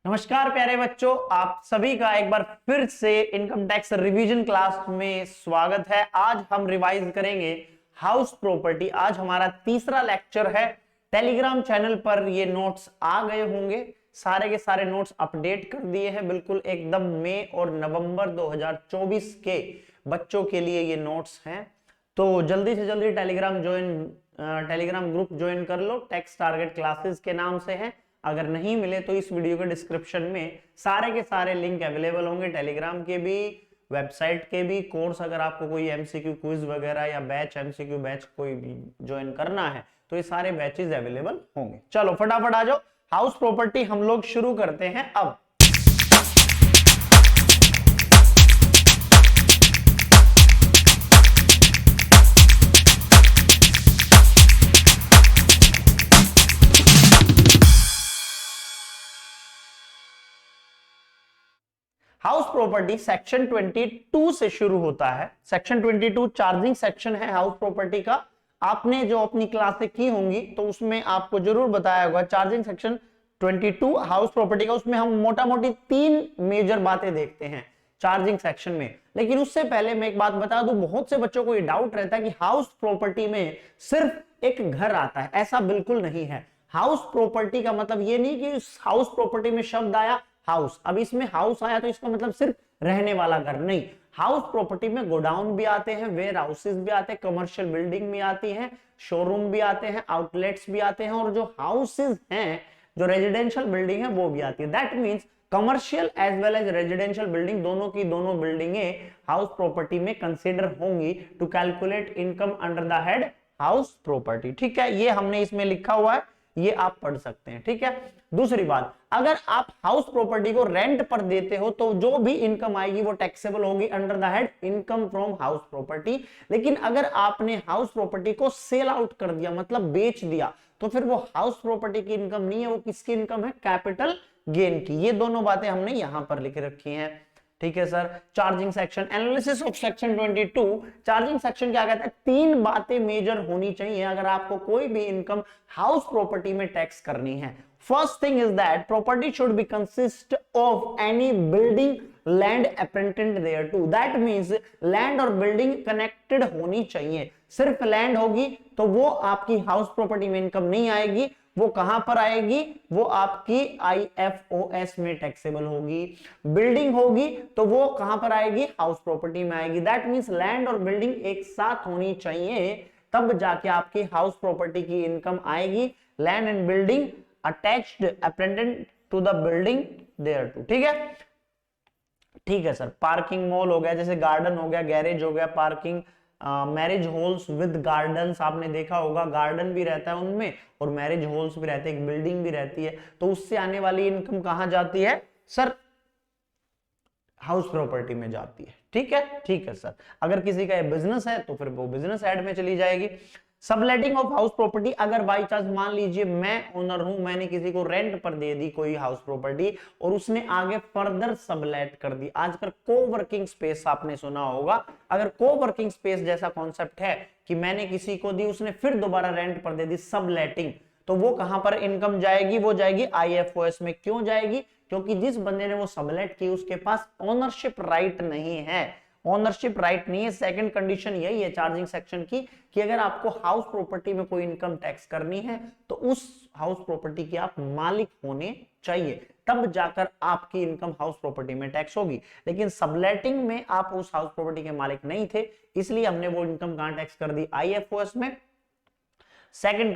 नमस्कार प्यारे बच्चों, आप सभी का एक बार फिर से इनकम टैक्स रिवीजन क्लास में स्वागत है। आज हम रिवाइज करेंगे हाउस प्रॉपर्टी। आज हमारा तीसरा लेक्चर है। टेलीग्राम चैनल पर ये नोट्स आ गए होंगे, सारे के सारे नोट्स अपडेट कर दिए हैं बिल्कुल एकदम। मई और नवंबर 2024 के बच्चों के लिए ये नोट्स हैं, तो जल्दी से जल्दी टेलीग्राम ग्रुप ज्वाइन कर लो। टैक्स टारगेट क्लासेस के नाम से है। अगर नहीं मिले तो इस वीडियो के डिस्क्रिप्शन में सारे के सारे लिंक अवेलेबल होंगे, टेलीग्राम के भी, वेबसाइट के भी। कोर्स अगर आपको कोई एमसीक्यू क्विज वगैरह या बैच, एमसीक्यू बैच कोई भी ज्वाइन करना है तो ये सारे बैचेस अवेलेबल होंगे। चलो फटाफट आ जाओ, हाउस प्रॉपर्टी हम लोग शुरू करते हैं अब। हाउस प्रॉपर्टी सेक्शन 22 से शुरू होता है। सेक्शन 22 चार्जिंग सेक्शन है हाउस प्रॉपर्टी का। आपने जो अपनी क्लासें की होंगी तो उसमें आपको जरूर बताया होगा चार्जिंग सेक्शन 22 हाउस प्रॉपर्टी का। उसमें हम मोटा मोटी 3 मेजर बातें देखते हैं चार्जिंग सेक्शन में। लेकिन उससे पहले मैं एक बात बता दूं, बहुत से बच्चों को ये डाउट रहता है कि हाउस प्रॉपर्टी में सिर्फ एक घर आता है। ऐसा बिल्कुल नहीं है। हाउस प्रॉपर्टी का मतलब ये नहीं कि हाउस प्रॉपर्टी में शब्द आया हाउस, अब इसमें हाउस आया तो इसका मतलब सिर्फ रहने वाला घर नहीं। हाउस प्रॉपर्टी में गोडाउन भी आते हैं, वेयर हाउसेस भी आते हैं, कमर्शियल बिल्डिंग भी आती हैं, शोरूम भी आते हैं, आउटलेट्स भी आते हैं, और जो हाउसेस हैं, जो रेजिडेंशियल बिल्डिंग है वो भी आती है। That means commercial as well as residential building, दोनों की दोनों बिल्डिंगें हाउस प्रॉपर्टी में कंसीडर होंगी to calculate income under the head house property. ठीक है, ये हमने इसमें लिखा हुआ है, ये आप पढ़ सकते हैं। ठीक है, दूसरी बात, अगर आप हाउस प्रॉपर्टी को रेंट पर देते हो तो जो भी इनकम आएगी वो टैक्सेबल होगी under the head income from house property. लेकिन अगर आपने हाउस प्रॉपर्टी को सेल आउट कर दिया, मतलब बेच दिया, तो फिर वो हाउस प्रॉपर्टी की इनकम नहीं है, वो किसकी इनकम है? कैपिटल गेन की। ये दोनों बातें हमने यहां पर लिख रखी हैं। ठीक है sir. Charging section, analysis of section 22। Charging section क्या कहता है? 3 बातें मेजर होनी चाहिए अगर आपको कोई भी इनकम हाउस प्रॉपर्टी में टैक्स करनी है। First thing is that property should be consist of any building, land appurtenant thereto. That means land और बिल्डिंग कनेक्टेड होनी चाहिए। सिर्फ लैंड होगी तो वो आपकी हाउस प्रॉपर्टी में इनकम नहीं आएगी। वो कहां पर आएगी? वो आपकी आईएफओएस में टैक्सेबल होगी। बिल्डिंग होगी तो वो कहां पर आएगी? हाउस प्रॉपर्टी में आएगी। दैट मींस लैंड और बिल्डिंग एक साथ होनी चाहिए, तब जाके आपकी हाउस प्रॉपर्टी की इनकम आएगी। Land and building attached appurtenant to the building thereto. ठीक है, ठीक है सर। पार्किंग मॉल हो गया, जैसे गार्डन हो गया, गैरेज हो गया, parking, marriage halls with gardens, आपने देखा होगा गार्डन भी रहता है उनमें और मैरिज हॉल्स भी रहते हैं, एक बिल्डिंग भी रहती है, तो उससे आने वाली इनकम कहां जाती है सर? हाउस प्रॉपर्टी में जाती है। ठीक है, ठीक है सर। अगर किसी का बिजनेस है तो फिर वो बिजनेस ऐड में चली जाएगी। सबलेटिंग ऑफ हाउस प्रॉपर्टी, अगर बाई चांस मान लीजिए मैं ओनर हूं, मैंने किसी को रेंट पर दे दी कोई हाउस प्रॉपर्टी और उसने आगे फर्दर सबलेट कर दी। आजकल कोवर्किंग स्पेस आपने सुना होगा। अगर कोवर्किंग स्पेस जैसा कॉन्सेप्ट है कि मैंने किसी को दी, उसने फिर दोबारा रेंट पर दे दी, सबलेटिंग, तो वो कहां पर इनकम जाएगी? वो जाएगी आईएफओएस में। क्यों जाएगी? क्योंकि जिस बंदे ने वो सबलेट की उसके पास ओनरशिप राइट नहीं है। ओनरशिप राइट नहीं है। सेकंड कंडीशन यही है चार्जिंग सेक्शन की कि अगर आपको हाउस प्रॉपर्टी में कोई इनकम टैक्स करनी है तो उस हाउस प्रॉपर्टी के आप मालिक होने चाहिए, तब जाकर आपकी इनकम हाउस प्रॉपर्टी में टैक्स होगी। लेकिन सबलेटिंग में आप उस हाउस प्रॉपर्टी के मालिक नहीं थे, इसलिए हमने वो इनकम कहां टैक्स कर दी? आईएफओएस में। सेकंड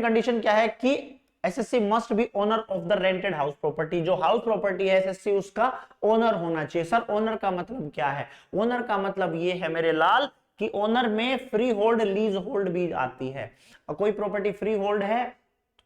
कंडीशन क्या है कि SSC must be owner of the rented house property. जो हाउस प्रॉपर्टी है एसएससी उसका ओनर होना चाहिए। सर ओनर का मतलब क्या है? ओनर का मतलब ये है मेरे लाल कि ओनर में फ्री होल्ड, लीज होल्ड भी आती है। और कोई प्रॉपर्टी फ्री होल्ड है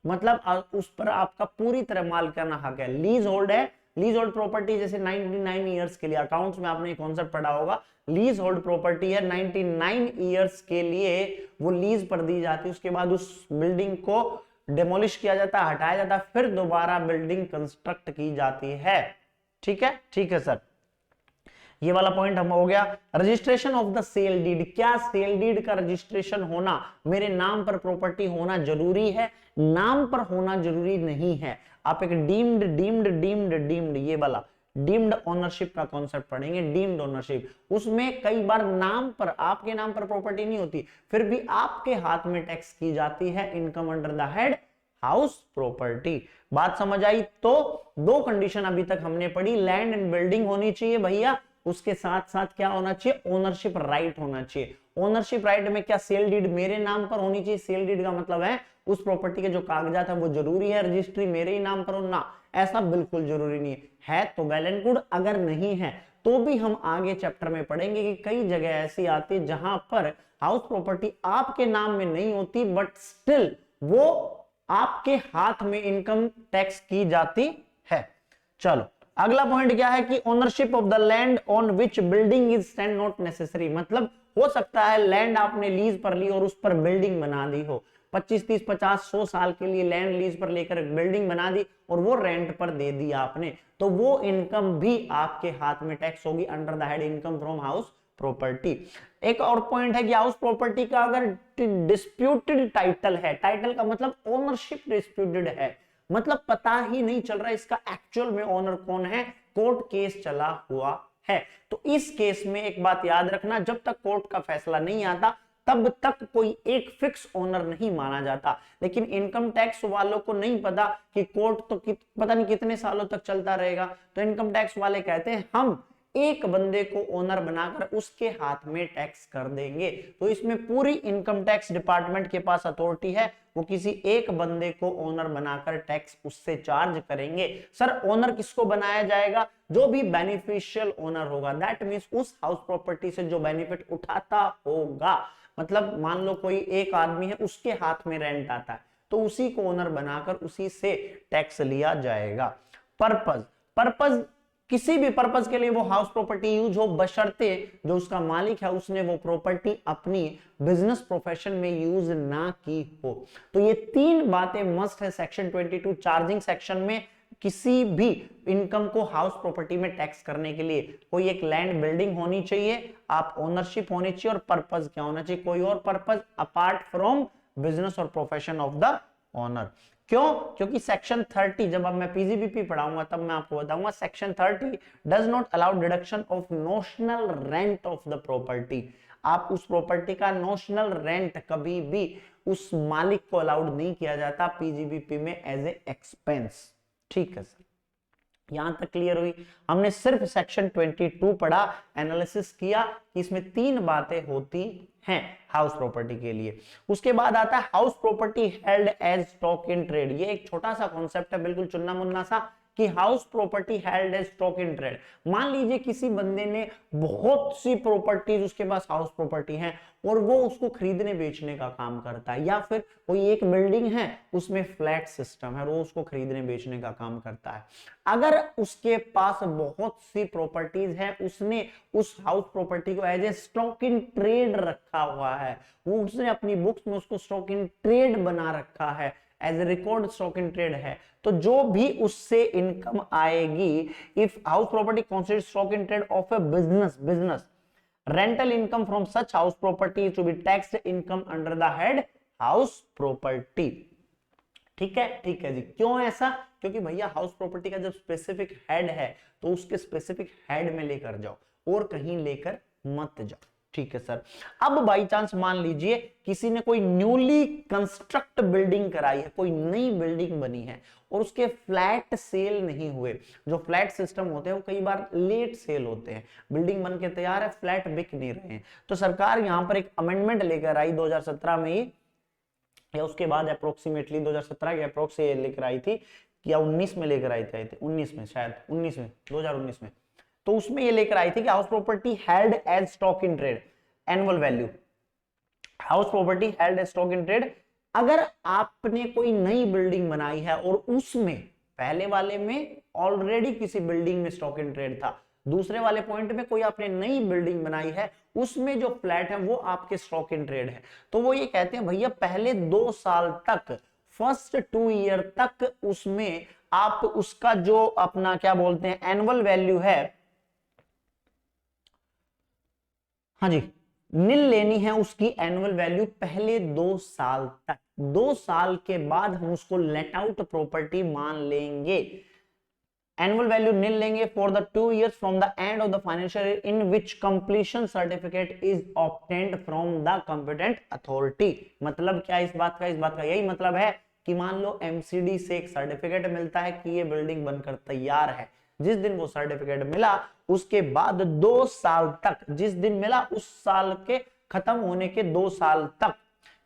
मतलब उस पर आपका पूरी तरह मालिकाना हक है। लीज होल्ड है, लीज होल्ड प्रॉपर्टी जैसे 99 ईयर्स के लिए, अकाउंट्स में आपने कॉन्सेप्ट पढ़ा होगा, लीज होल्ड प्रॉपर्टी है 99 ईयर्स के लिए वो लीज पर दी जाती है। उसके बाद उस बिल्डिंग को डेमोलिश किया जाता है, हटाया जाता है, फिर दोबारा बिल्डिंग कंस्ट्रक्ट की जाती है। ठीक है, ठीक है सर। ये वाला पॉइंट हम हो गया। Registration of the sale deed, क्या सेल डीड का रजिस्ट्रेशन होना, मेरे नाम पर प्रॉपर्टी होना जरूरी है? नाम पर होना जरूरी नहीं है। आप एक डीम्ड डीम्ड डीम्ड डीम्ड ये वाला डीम्ड ओनरशिप का कॉन्सेप्ट पढ़ेंगे। डीम्ड ओनरशिप, उसमें कई बार नाम पर, आपके नाम पर प्रॉपर्टी नहीं होती, फिर भी आपके हाथ में टैक्स की जाती है income under the head house property. बात समझ आई? तो दो कंडीशन अभी तक हमने पढ़ी, लैंड एंड बिल्डिंग होनी चाहिए भैया, उसके साथ साथ क्या होना चाहिए, ओनरशिप राइट होना चाहिए। ओनरशिप राइट में क्या, सेल डीड मेरे नाम पर होनी चाहिए। सेल डीड का मतलब है उस प्रॉपर्टी के जो कागजात है वो जरूरी है रजिस्ट्री मेरे ही नाम पर हो ना, ऐसा बिल्कुल जरूरी नहीं है तो वेल एंड गुड, अगर नहीं है तो भी हम आगे चैप्टर में पढ़ेंगे कि कई जगह ऐसी आती है जहां पर हाउस प्रॉपर्टी आपके नाम में नहीं होती बट स्टिल वो आपके हाथ में इनकम टैक्स की जाती है। चलो अगला पॉइंट क्या है कि ownership of the land on which building is stand not necessary, मतलब हो सकता है लैंड आपने लीज पर ली और उस पर बिल्डिंग बना दी हो, 25 30 50 100 साल के लिए लैंड लीज पर लेकर बिल्डिंग बना दी और वो रेंट पर दे दी आपने, तो वो इनकम भी आपके हाथ में टैक्स होगी under the head income from house property. एक और पॉइंट है कि हाउस प्रॉपर्टी का अगर डिस्प्यूटेड टाइटल है, टाइटल का मतलब ओनरशिप डिस्प्यूटेड है, मतलब पता ही नहीं चल रहा इसका एक्चुअल में ओनर कौन है, कोर्ट केस चला हुआ है, तो इस केस में एक बात याद रखना, जब तक कोर्ट का फैसला नहीं आता तब तक कोई एक फिक्स ओनर नहीं माना जाता। लेकिन इनकम टैक्स वालों को नहीं पता कि कोर्ट तो पता नहीं कितने सालों तक चलता रहेगा, तो इनकम टैक्स वाले कहते हैं हम एक बंदे को ओनर बनाकर उसके हाथ में टैक्स कर देंगे। तो इसमें पूरी इनकम टैक्स डिपार्टमेंट के पास अथॉरिटी है, वो किसी एक बंदे को ओनर बनाकर टैक्स उससे चार्ज करेंगे। सर ओनर किसको बनाया जाएगा, जो भी बेनिफिशियल ओनर होगा, दैट मींस उस हाउस प्रॉपर्टी से जो बेनिफिट उठाता होगा, मतलब मान लो कोई एक आदमी है उसके हाथ में रेंट आता है तो उसी को ओनर बनाकर उसी से टैक्स लिया जाएगा। पर्पस, पर्पस किसी भी पर्पस के लिए वो हाउस प्रॉपर्टी यूज हो, बशर्ते जो उसका मालिक है उसने वो प्रॉपर्टी अपनी बिजनेस प्रोफेशन में यूज ना की हो। तो ये तीन बातें मस्ट है सेक्शन 22 चार्जिंग सेक्शन में, किसी भी इनकम को हाउस प्रॉपर्टी में टैक्स करने के लिए कोई एक लैंड बिल्डिंग होनी चाहिए, आप ओनरशिप होनी चाहिए, और पर्पस क्या होना चाहिए, कोई और पर्पस अपार्ट फ्रॉम बिजनेस और प्रोफेशन ऑफ द ओनर। क्यों? क्योंकि सेक्शन 30 जब अब मैं पीजीबीपी पढ़ाऊंगा तब मैं आपको बताऊंगा, section 30 does not allow deduction of notional rent of the property. आप उस प्रॉपर्टी का नोशनल रेंट कभी भी उस मालिक को अलाउड नहीं किया जाता पीजीबीपी में एज ए एक्सपेंस। ठीक है सर, यहां तक क्लियर हुई? हमने सिर्फ सेक्शन 22 पढ़ा, एनालिसिस किया कि इसमें तीन बातें होती हैं हाउस प्रॉपर्टी के लिए। उसके बाद आता है house property held as stock in trade. ये एक छोटा सा कॉन्सेप्ट है, बिल्कुल चुन्ना मुन्ना सा, कि house property held as stock in trade. मान लीजिए किसी बंदे ने बहुत सी प्रॉपर्टीज, उसके पास हाउस प्रॉपर्टी है और वो उसको खरीदने बेचने का काम करता है, या फिर कोई एक बिल्डिंग है उसमें फ्लैट सिस्टम है, वो उसको खरीदने बेचने का काम करता है। अगर उसके पास बहुत सी प्रॉपर्टीज है, उसने उस हाउस प्रॉपर्टी को as a stock in trade रखा हुआ है, वो उसने अपनी बुक्स में उसको स्टॉक इन ट्रेड बना रखा है, as a record stock in trade है, तो जो भी उससे इनकम आएगी, if house property considered stock in trade of a business rental income from such house property to be taxed income under the head house property. ठीक है जी। क्यों ऐसा? क्योंकि भैया हाउस प्रॉपर्टी का जब स्पेसिफिक हेड है तो उसके स्पेसिफिक हेड में लेकर जाओ और कहीं लेकर मत जाओ। ठीक है सर। अब बाई चांस मान लीजिए किसी ने कोई न्यूली कंस्ट्रक्ट बिल्डिंग कराई है, कोई नई बिल्डिंग बनी है और उसके फ्लैट सेल नहीं हुए। जो फ्लैट सिस्टम होते हैं वो कई बार लेट सेल होते हैं, बिल्डिंग बन के तैयार है, फ्लैट बिक नहीं रहे हैं, तो सरकार यहां पर एक अमेंडमेंट लेकर आई 2017 में ही, या उसके बाद अप्रोक्सीमेटली 2017 के अप्रोक्स ये लेकर आई थी, या 19 में लेकर आई थी, 19 में शायद, 19 में, 2019 में। तो उसमें ये लेकर आई थी कि house property held as stock in trade annual value, house property held as stock in trade. अगर आपने कोई नई बिल्डिंग बनाई है और उसमें पहले वाले में ऑलरेडी किसी बिल्डिंग में स्टॉक इन ट्रेड था, दूसरे वाले पॉइंट में कोई आपने नई बिल्डिंग बनाई है, उसमें जो फ्लैट है वो आपके स्टॉक इन ट्रेड है, तो वो ये कहते हैं भैया पहले 2 साल तक, फर्स्ट 2 ईयर तक उसमें आप उसका जो अपना क्या बोलते हैं एनुअल वैल्यू है, हाँ जी, नील लेनी है उसकी एनुअल वैल्यू पहले 2 साल तक। 2 साल के बाद हम उसको लेट आउट प्रॉपर्टी मान लेंगे। एनुअल वैल्यू नील लेंगे for the 2 years from the end of the financial year in which completion certificate is obtained from the competent authority. मतलब क्या इस बात का यही मतलब है कि मान लो एमसीडी से एक सर्टिफिकेट मिलता है कि ये बिल्डिंग बनकर तैयार है। जिस दिन वो सर्टिफिकेट मिला उसके बाद 2 साल तक, जिस दिन मिला उस साल के खत्म होने के 2 साल तक,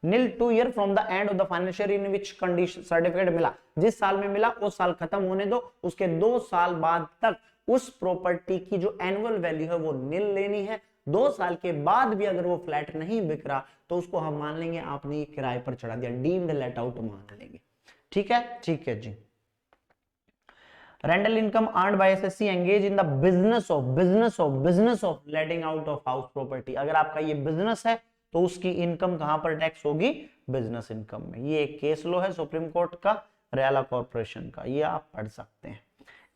नील 2 year from the end of the financial in which condition certificate मिला, जिस साल में मिला उस साल खत्म होने दो, उसके 2 साल बाद तक उस प्रॉपर्टी की जो एनुअल वैल्यू है वो नील लेनी है। 2 साल के बाद भी अगर वो फ्लैट नहीं बिक रहा तो उसको हम मान लेंगे आपने किराए पर चढ़ा दिया, डीम्ड लेट आउट मान लेंगे। ठीक है जी। Rental income earned by assessee engage in the business of letting out of house property. अगर आपका ये बिजनेस है तो उसकी इनकम कहां पर टैक्स होगी? बिजनेस इनकम में। ये एक केस लो है सुप्रीम कोर्ट का, रेला कॉर्पोरेशन का, ये आप पढ़ सकते हैं।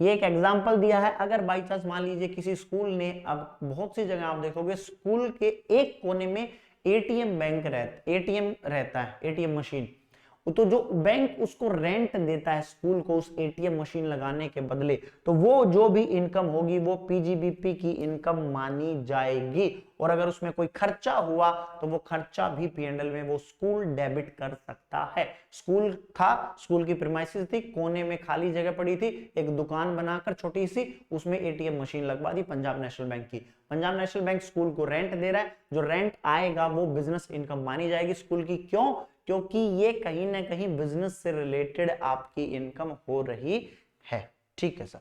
ये एक एग्जांपल दिया है। अगर बाई चांस मान लीजिए किसी स्कूल ने, अब बहुत सी जगह आप देखोगे स्कूल के एक कोने में एटीएम रहता है, एटीएम मशीन, तो जो बैंक उसको रेंट देता है स्कूल को उस एटीएम मशीन लगाने के बदले, तो वो जो भी इनकम होगी वो पीजीबीपी की इनकम मानी जाएगी। और अगर उसमें कोई खर्चा हुआ तो वो खर्चा भी पीएनएल में वो स्कूल डेबिट कर सकता है। स्कूल था, स्कूल की प्रीमाइसेस थी, कोने में खाली जगह पड़ी थी, एक दुकान बनाकर छोटी सी उसमें एटीएम मशीन लगवा दी पंजाब नेशनल बैंक की। पंजाब नेशनल बैंक स्कूल को रेंट दे रहा है, जो रेंट आएगा वो बिजनेस इनकम मानी जाएगी स्कूल की। क्यों? क्योंकि ये कहीं ना कहीं बिजनेस से रिलेटेड आपकी इनकम हो रही है। ठीक है सर,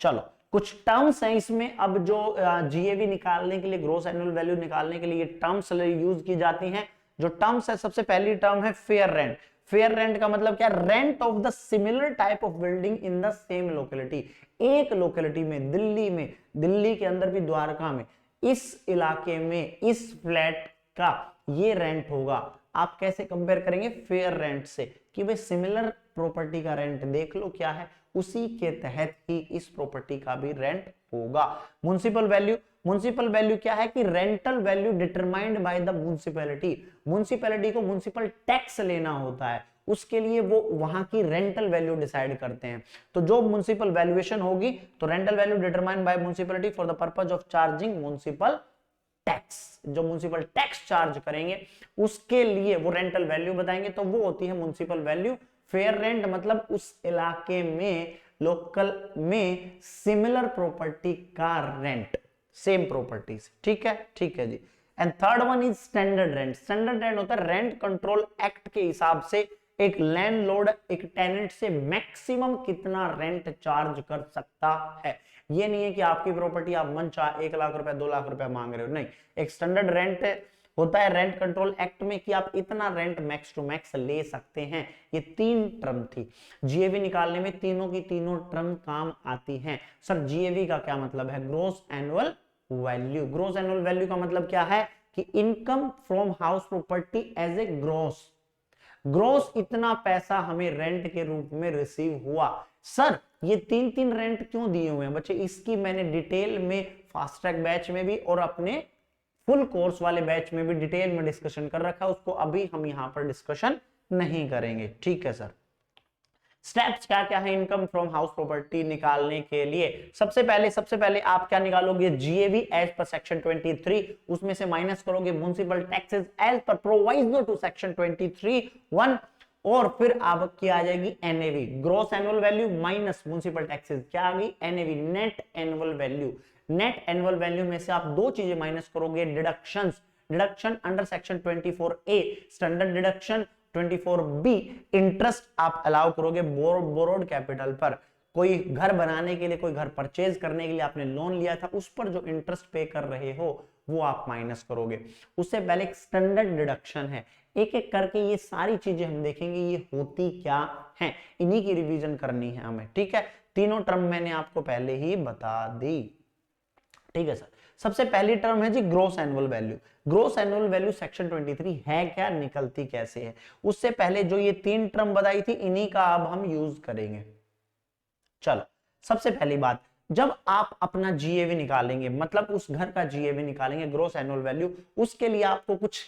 चलो कुछ टर्म्स हैं इसमें। अब जो जीएवी निकालने के लिए, ग्रॉस एनुअल वैल्यू निकालने के लिए ये टर्म्स यूज की जाती हैं। जो टर्म्स है, सबसे पहली टर्म है फेयर रेंट। फेयर रेंट का मतलब क्या? Rent of the similar type of building in the same locality. एक लोकेलिटी में, दिल्ली के अंदर भी, द्वारका में, इस इलाके में इस फ्लैट का ये रेंट होगा। आप कैसे कंपेयर करेंगे? फेयर रेंट से, कि भाई सिमिलर प्रॉपर्टी का रेंट देख लो क्या है, उसी के तहत ही इस प्रॉपर्टी का भी रेंट होगा। म्युनिसिपल वैल्यू क्या है? कि rental value determined by the municipality. Municipality को म्युनिसिपल टैक्स लेना होता है, उसके लिए वो वहां की रेंटल वैल्यू डिसाइड करते हैं। तो जो म्युनिसिपल वैल्यूएशन होगी, तो rental value determined by municipality for the purpose of charging municipal tax. जो म्युनिसिपल टैक्स चार्ज करेंगे उसके लिए वो रेंटल वैल्यू बताएंगे, तो वो होती है म्युनिसिपल वैल्यू। फेयर रेंट मतलब उस इलाके में, लोकल में सिमिलर प्रॉपर्टी का रेंट, सेम प्रॉपर्टी से। ठीक है जी। And third one is standard rent. Standard rent होता है रेंट कंट्रोल एक्ट के हिसाब से एक लैंडलॉर्ड एक टेनेंट से मैक्सिमम कितना रेंट चार्ज कर सकता है। ये नहीं है कि आपकी प्रॉपर्टी आप मन चाह 1 लाख रुपए 2 लाख रुपए मांग रहे हो, नहीं। एक स्टैंडर्ड रेंट होता है रेंट कंट्रोल एक्ट में कि आप इतना रेंट मैक्स टू मैक्स ले सकते हैं। ये 3 टर्म थी। जीएवी निकालने में तीनों की तीनों टर्म काम आती हैं। सर जीएवी का क्या मतलब है? Gross annual value. Gross annual value का मतलब क्या है? कि income from house property as a gross इतना पैसा हमें रेंट के रूप में रिसीव हुआ। सर ये 3 रेंट क्यों दिए हुए हैं बच्चे? इसकी मैंने डिटेल में फास्ट ट्रैक बैच में भी और अपने फुल कोर्स वाले बैच में भी डिटेल में डिस्कशन कर रखा है, उसको अभी हम यहां पर डिस्कशन नहीं करेंगे। ठीक है सर। स्टेप्स क्या क्या है इनकम फ्रॉम हाउस प्रॉपर्टी निकालने के लिए? सबसे पहले आप क्या निकालोगे? जीएवी एज पर सेक्शन 23, उसमें से माइनस करोगे municipal taxes as per proviso to section 23(1), और फिर आपकी आ जाएगी NAV, gross annual value minus municipal taxes. क्या आ गई? NAV, net annual value. Net annual value में से आप 2 चीजें माइनस करोगे, deduction under section 24A standard deduction, 24B interest आप अलाउ करोगे बोरोड कैपिटल पर। कोई घर बनाने के लिए, कोई घर परचेज करने के लिए आपने लोन लिया था, उस पर जो इंटरेस्ट पे कर रहे हो वो आप माइनस करोगे। उससे पहले एक स्टैंडर्ड डिडक्शन है। एक एक करके ये सारी चीजें हम देखेंगे ये होती क्या हैं, इन्हीं की रिवीजन करनी है हमें। ठीक है, तीनों टर्म मैंने आपको पहले ही बता दी। ठीक है सर। सबसे पहली टर्म है जी gross annual value. Gross annual value section 23 है क्या, निकलती कैसे है? उससे पहले जो ये 3 टर्म बताई थी इन्हीं का अब हम यूज करेंगे। चलो, सबसे पहली बात, जब आप अपना जीएवी निकालेंगे, मतलब उस घर का जीएवी निकालेंगे, ग्रॉस एनुअल वैल्यू, उसके लिए आपको कुछ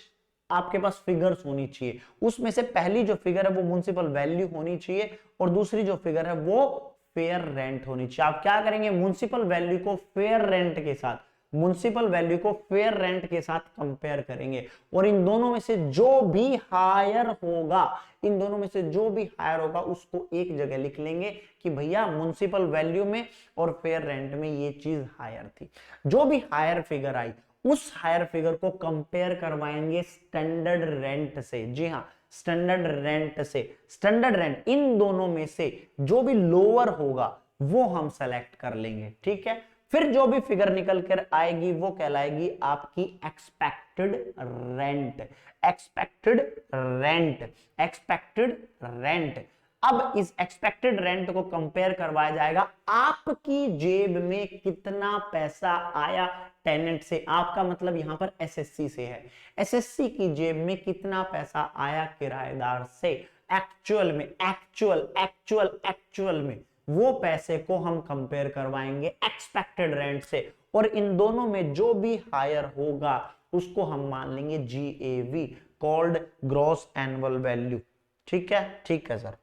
आपके पास फिगर्स होनी चाहिए, उसमें से पहली जो फिगर है वो म्युनिसिपल वैल्यू होनी चाहिए और दूसरी जो फिगर है वो फेयर रेंट होनी चाहिए। आप क्या करेंगे, म्युनिसिपल वैल्यू को फेयर रेंट के साथ, म्युनिसिपल वैल्यू को फेयर रेंट के साथ कंपेयर करेंगे और इन दोनों में से जो भी हायर होगा, इन दोनों में से जो भी हायर होगा उसको एक जगह लिख लेंगे कि भैया म्युनिसिपल वैल्यू में और फेयर रेंट में ये चीज हायर थी। जो भी हायर फिगर आई उस हायर फिगर को कंपेयर करवाएंगे स्टैंडर्ड रेंट से। जी हाँ, स्टैंडर्ड रेंट से। स्टैंडर्ड रेंट इन दोनों में से जो भी लोअर होगा वो हम सेलेक्ट कर लेंगे, ठीक है। फिर जो भी फिगर निकल कर आएगी वो कहलाएगी आपकी expected rent. Expected rent, expected rent. अब इस एक्सपेक्टेड रेंट को कंपेयर करवाया जाएगा आपकी जेब में कितना पैसा आया टेनेंट से। आपका मतलब यहां पर एसएससी से है, एसएससी की जेब में कितना पैसा आया किराएदार से एक्चुअल में, एक्चुअल में वो पैसे को हम कंपेयर करवाएंगे एक्सपेक्टेड रेंट से और इन दोनों में जो भी हायर होगा उसको हम मान लेंगे GAV, called gross annual value. ठीक है, ठीक है सर।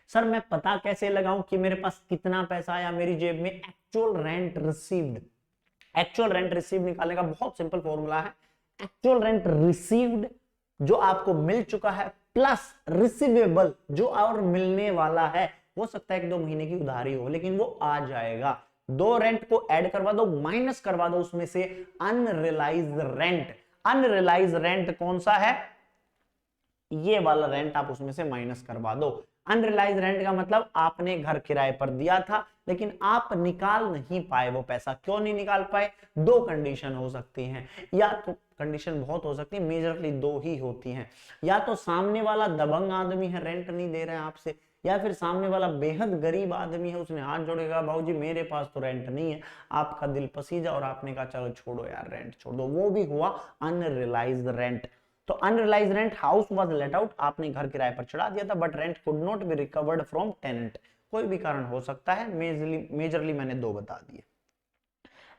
सर मैं पता कैसे लगाऊं कि मेरे पास कितना पैसा आया मेरी जेब में? Actual rent received. Actual rent received निकालने का बहुत सिंपल फॉर्मूला है, एक्चुअल रेंट रिसीव्ड जो आपको मिल चुका है प्लस रिसीवेबल जो और मिलने वाला है। हो सकता है 1-2 महीने की उधारी हो लेकिन वो आ जाएगा। दो रेंट को ऐड करवा दो, माइनस करवा दो उसमें से अनरियलाइज्ड रेंट। अनरियलाइज्ड रेंट कौन सा है? ये वाला रेंट आप उसमें से माइनस करवा दो। अनरियलाइज्ड रेंट का मतलब आपने घर किराए पर दिया था लेकिन आप निकाल नहीं पाए वो पैसा। क्यों नहीं निकाल पाए? दो कंडीशन हो सकती हैं, या तो कंडीशन बहुत हो सकती है, मेजरली दो ही होती हैं। या तो सामने वाला दबंग आदमी है, रेंट नहीं दे रहा है आपसे, या फिर सामने वाला बेहद गरीब आदमी है, उसने हाथ जोड़ेगा भाऊजी मेरे पास तो रेंट नहीं है, आपका दिल पसीजा और आपने कहा चलो छोड़ो यार रेंट छोड़ दो, वो भी हुआ अनरियलाइज्ड रेंट। तो unrealised rent, house was let out, आपने घर किराए पर चढ़ा दिया था but rent could not be recovered from tenant. कोई भी कारण हो सकता है, मेजरली मैंने दो बता दिए।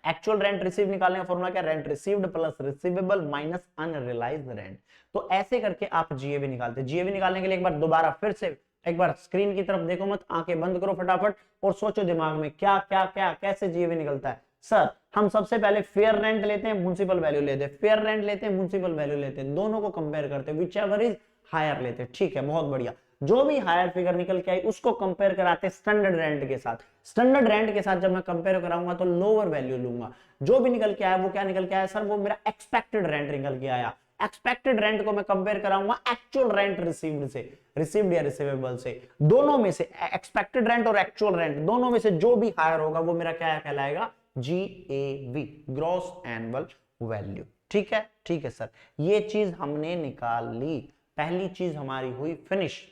एक्चुअल रेंट रिसीव निकालने का फॉर्मूला क्या? Rent received plus receivable minus unrealised rent. तो ऐसे करके आप जीएवी निकालते हैं। जीएवी निकालने के लिए एक बार दोबारा फिर से एक बार स्क्रीन की तरफ देखो मत, आंखें बंद करो फटाफट और सोचो दिमाग में क्या क्या क्या कैसे जीएवी निकलता है। सर हम सबसे पहले फेयर रेंट लेते हैं, म्युनिसिपल वैल्यू लेते हैं, फेयर रेंट लेते हैं, म्युनिसिपल वैल्यू लेते हैं, दोनों को कंपेयर करते हैं, विच एवर इज हायर लेते हैं। ठीक है, बहुत बढ़िया। जो भी हायर फिगर निकल के आई उसको कंपेयर कराते हैं स्टैंडर्ड रेंट के साथ। स्टैंडर्ड रेंट के साथ जब मैं कंपेयर कराऊंगा तो लोअर वैल्यू लूंगा। जो भी निकल के आया वो क्या निकल के आया? सर वो मेरा एक्सपेक्टेड रेंट निकल के आया। एक्सपेक्टेड रेंट को मैं कंपेयर कराऊंगा एक्चुअल रेंट रिसीव्ड से, रिसीव्ड या रिसीवेबल से। दोनों में से एक्सपेक्टेड रेंट और एक्चुअल रेंट दोनों में से जो भी हायर होगा वो मेरा क्या कहलाएगा? GAV, gross annual value. ठीक है, ठीक है सर, ये चीज हमने निकाल ली, पहली चीज हमारी हुई फिनिश।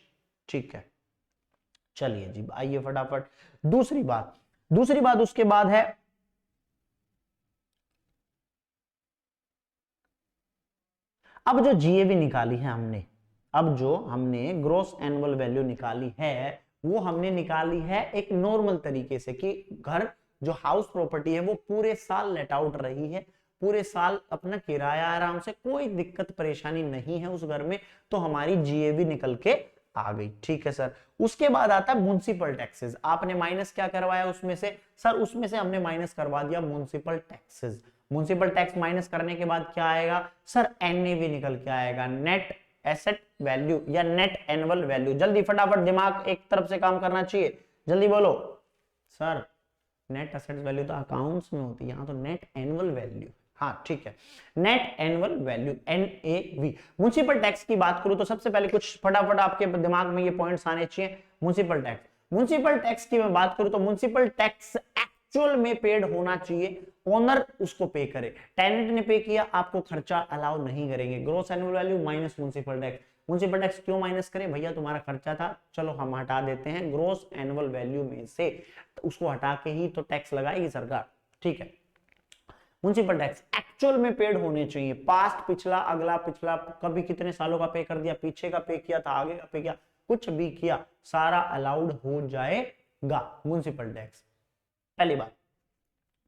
ठीक है, चलिए जी आइए फटाफट दूसरी बात उसके बाद है अब जो जीएवी निकाली है हमने, अब जो हमने ग्रॉस एनुअल वैल्यू निकाली है वो हमने निकाली है एक नॉर्मल तरीके से कि घर जो हाउस प्रॉपर्टी है वो पूरे साल लेट आउट रही है, पूरे साल अपना किराया आराम से, कोई दिक्कत परेशानी नहीं है उस घर में, तो हमारी जीएवी निकल के आ गई। ठीक है सर। उसके बाद आता है म्युनिसिपल टैक्सेस। आपने माइनस क्या करवाया उसमें से? सर उसमें से हमने माइनस करवा दिया municipal taxes. Municipal tax minus करने के बाद क्या आएगा? सर एनएवी निकल के आएगा, नेट एसेट वैल्यू या नेट एनुअल वैल्यू। जल्दी फटाफट, दिमाग एक तरफ से काम करना चाहिए, जल्दी बोलो। सर नेट एसेट वैल्यू तो अकाउंट्स में होती है, यहाँ तो नेट एनुअल वैल्यू। हाँ ठीक है, net annual value NAV. Municipal tax की बात करूं तो सबसे पहले कुछ फटाफट आपके दिमाग में ये पॉइंट्स आने चाहिए। म्युनिसिपल टैक्स, म्युनिसिपल टैक्स की मैं बात करूं तो म्युनिसिपल टैक्स एक्चुअल में पेड होना चाहिए, ओनर उसको पे करे। टेनेंट ने पे किया, आपको खर्चा अलाउ नहीं करेंगे। Gross annual value minus municipal tax. Municipal tax क्यों माइनस करें भैया? तुम्हारा खर्चा था, चलो हम हटा देते हैं ग्रॉस एनुअल वैल्यू में से, तो उसको हटा के ही तो टैक्स लगाएगी सरकार। ठीक है, म्युनिसिपल टैक्स एक्चुअल में पेड होने चाहिए। पास्ट, पिछला, अगला पिछला, कभी कितने सालों का पे कर दिया, पीछे का पे किया था, आगे का पे किया, कुछ भी किया, सारा अलाउड हो जाएगा म्युनिसिपल टैक्स। पहली बात,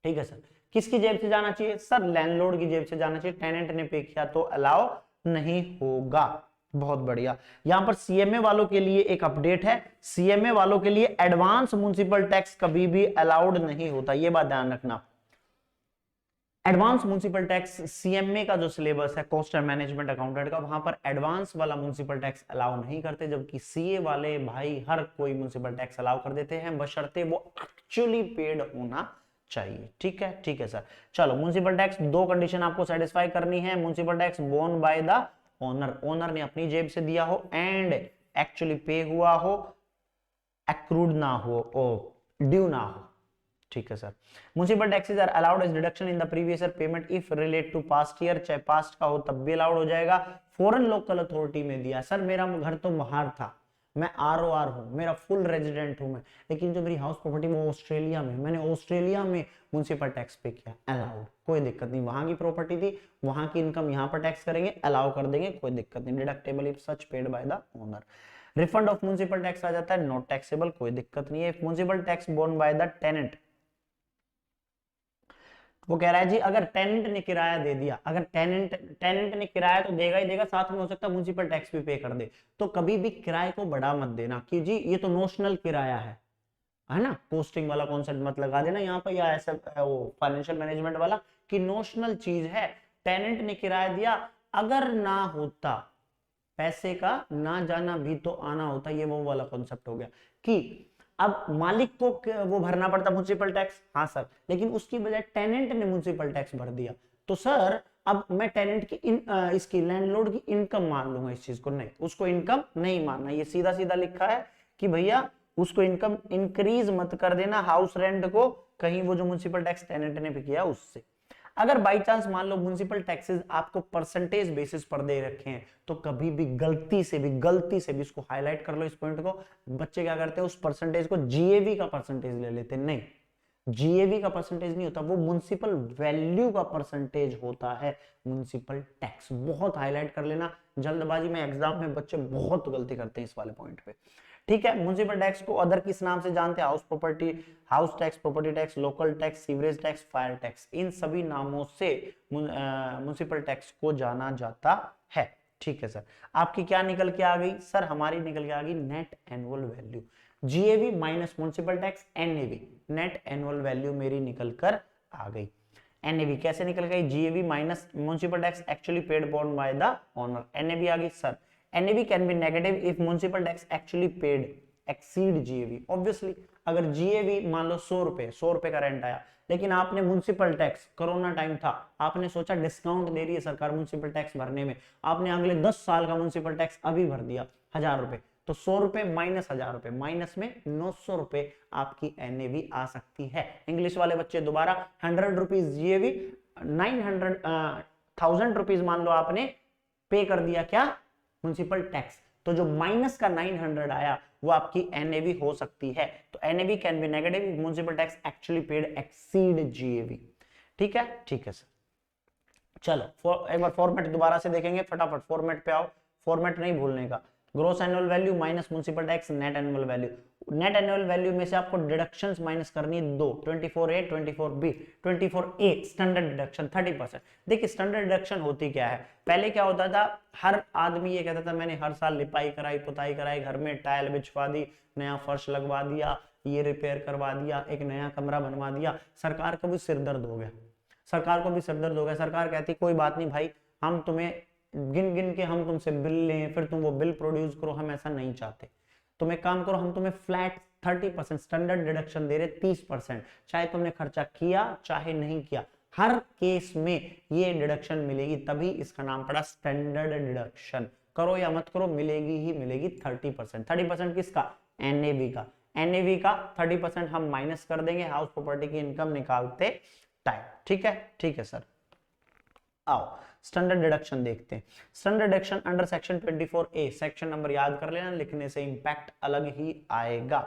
ठीक है सर। किसकी जेब से जाना चाहिए सर, लैंडलॉर्ड की जेब से जाना चाहिए, टेनेंट ने पे किया तो अलाउ नहीं होगा। बहुत बढ़िया। यहां पर सीएमए वालों के लिए एक अपडेट है, सीएमए वालों के लिए एडवांस म्युनिसिपल टैक्स कभी भी अलाउड नहीं होता, ये बात ध्यान रखना। एडवांस म्युनिसिपल टैक्स सीएमए का जो सिलेबस है कॉस्ट एंड मैनेजमेंट अकाउंटेंट का, वहां पर एडवांस वाला म्युनिसिपल टैक्स अलाउ नहीं करते, जबकि सीए वाले भाई हर कोई म्युनिसिपल टैक्स अलाउ कर देते हैं, बशर्ते वो एक्चुअली पेड होना चाहिए। ठीक है, ठीक है सर। चलो, म्युनिसिपल टैक्स दो कंडीशन आपको सेटिस्फाई करनी है, municipal tax borne by the owner, owner ने अपनी जेब से दिया हो, एंड एक्चुअली पे हुआ हो, एक्रूड ना हो, ड्यू ना हो। ठीक है sir. Municipal taxes are allowed as deduction in the previous year payment if relate to past year, चाहे पास्ट का हो तब भी अलाउड हो जाएगा। फॉरेन लोकल अथॉरिटी में दिया, सर मेरा घर तो बाहर था, मैं आरओआर हूं, मेरा फुल रेजिडेंट हूं मैं, लेकिन जो मेरी हाउस प्रॉपर्टी वो ऑस्ट्रेलिया में, मैंने ऑस्ट्रेलिया में म्युनिसिपल टैक्स पे किया, अलाउड, कोई दिक्कत नहीं। वहां की प्रॉपर्टी थी, वहां की इनकम यहां पर टैक्स करेंगे, अलाउ कर देंगे, कोई दिक्कत नहीं, deductible if such paid by the owner. Refund of municipal tax आ जाता है, नॉट टैक्सेबल, कोई दिक्कत नहीं है। Municipal tax borne by the tenant, वो कह रहा है जी अगर टेनेंट ने किराया दे दिया, अगर टेनेंट ने किराया तो देगा ही देगा, साथ में हो सकता है म्युनिसिपल टैक्स भी पे कर दे, तो कभी भी किराए को बढ़ा मत देना कि जी ये तो नोशनल किराया है ना, पोस्टिंग वाला कॉन्सेप्ट मत लगा देना यहाँ पर, या ऐसा वो फाइनेंशियल मैनेजमेंट वाला कि नोशनल चीज है, टेनेंट ने किराया दिया, अगर ना होता पैसे का ना जाना भी तो आना होता, ये वो वाला कॉन्सेप्ट हो गया कि अब मालिक को वो भरना पड़ता म्युनिसिपल टैक्स, हाँ सर, लेकिन उसकी बजाय टेनेंट ने म्युनिसिपल टैक्स भर दिया, तो सर अब मैं टेनेंट की इसकी लैंडलॉर्ड की इनकम मान लूंगा इस चीज को, नहीं, उसको इनकम नहीं मानना, ये सीधा सीधा लिखा है कि भैया उसको इनकम इंक्रीज मत कर देना हाउस रेंट को, कहीं वो जो म्युनिसिपल टैक्स टेनेंट ने भी किया उससे। अगर बाई चांस मान लो म्युनिसिपल टैक्सेस आपको परसेंटेज बेसिस पर दे रखे हैं, तो कभी भी गलती से भी इसको हाईलाइट कर लो इस पॉइंट को, बच्चे क्या करते हैं उस परसेंटेज को जीएवी का परसेंटेज ले लेते हैं, नहीं, जीएवी का परसेंटेज नहीं होता, वो म्युनिसिपल वैल्यू का परसेंटेज होता है म्युनिसिपल टैक्स। बहुत हाईलाइट कर लेना, जल्दबाजी में एग्जाम में बच्चे बहुत गलती करते हैं इस वाले पॉइंट पे। ठीक है, म्युनिसिपल टैक्स को अदर किस नाम से जानते हैं, house property, house tax, property tax, local tax, sewerage tax, fire tax, इन सभी नामों से म्युनिसिपल टैक्स को जाना जाता है। ठीक है सर। आपकी क्या निकल के आ गई सर, हमारी निकल के आ गई net annual value, GAV minus municipal tax, NAV, net annual value मेरी निकल कर आ गई। एनएवी कैसे निकल गई, GAV minus municipal tax actually paid borne by the owner, NAV आ गई sir. NAV can be negative if municipal tax actually paid exceed GAV, obviously अगर GAV मान लो 100 रुपए का रेंट आया, लेकिन आपने म्युनिसिपल टैक्स, कोरोना टाइम था, आपने सोचा डिस्काउंट दे रही है सरकार म्युनिसिपल टैक्स भरने में, आपने अगले 10 साल का म्युनिसिपल टैक्स अभी भर दिया 1000 रुपए, तो 100 रुपए माइनस 1000 रुपए, माइनस में 900 रुपए आपकी NAV आ सकती है। इंग्लिश वाले बच्चे दोबारा 100 रुपीज GAV, 1000 रुपीज मान लो आपने पे कर दिया क्या, म्युनिसिपल टैक्स, तो जो माइनस का 900 आया वो आपकी एनएवी हो सकती है, तो NAV can be negative if municipal tax actually paid exceed GAV. ठीक है, ठीक है सर। चलो एक बार फॉर्मेट दोबारा से देखेंगे, फटाफट फॉर्मेट पे आओ, फॉर्मेट नहीं भूलने का। Gross annual value minus municipal tax, net annual value, net annual value में से आपको डिडक्शंस माइनस करनी है दो, 24A 24B, 24A standard deduction 30%। देखिए स्टैंडर्ड डिडक्शन होती क्या है, पहले क्या होता था, हर आदमी ये कहता था मैंने हर साल लिपाई कराई, पुताई कराई, घर में टाइल बिछवा दी, नया फर्श लगवा दिया, ये रिपेयर करवा दिया, एक नया कमरा बनवा दिया, सरकार का भी सिरदर्द हो गया, सरकार कहती कोई बात नहीं भाई, हम तुम्हें गिन गिन के हम तुमसे बिल लें, फिर तुम वो बिल प्रोड्यूस करो, हम ऐसा नहीं चाहते, तुम एक काम करो, हम तुम्हें फ्लैट 30% स्टैंडर्ड डिडक्शन दे रहे, 30%, चाहे तुमने खर्चा किया चाहे नहीं किया, हर केस में ये डिडक्शन मिलेगी, तभी इसका नाम पड़ा स्टैंडर्ड डिडक्शन। करो या मत करो मिलेगी ही मिलेगी 30%। 30% किसका, एनएवी का, एनएवी का 30% हम माइनस कर देंगे हाउस प्रॉपर्टी की इनकम निकालते टाइम। ठीक है, ठीक है सर। आओ स्टैंडर्ड डिडक्शन देखते हैं। Standard deduction under section 24A, section number याद कर लेना, लिखने से इंपैक्ट अलग ही आएगा।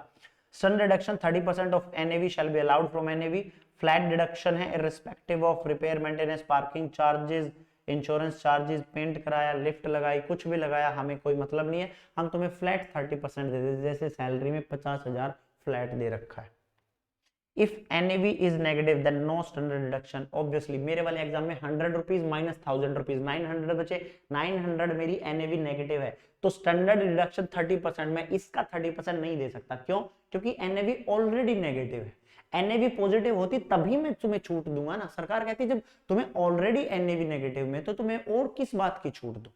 Standard deduction 30% of NAV shall be allowed from NAV, flat deduction है irrespective of repair, maintenance, parking charges, insurance charges, paint कराया, लिफ्ट लगाई, कुछ भी लगाया, हमें कोई मतलब नहीं है, हम तुम्हें फ्लैट 30% दे देते, जैसे सैलरी में 50,000 फ्लैट दे रखा है, if NAV is negative then no standard deduction. Obviously मेरे वाले एग्जाम में 100 रुपीज माइनस 1000 रुपीज 900 बचे, 900 मेरी एनएवी नेगेटिव है, तो स्टैंडर्ड डिडक्शन 30%, मैं इसका 30% नहीं दे सकता। क्यों? क्योंकि एनएवी ऑलरेडी नेगेटिव है। एनएवी पॉजिटिव होती तभी मैं तुम्हें छूट दूंगा ना। सरकार कहती जब तुम्हें ऑलरेडी एनएवी नेगेटिव में, तो तुम्हें और किस बात की छूट दो।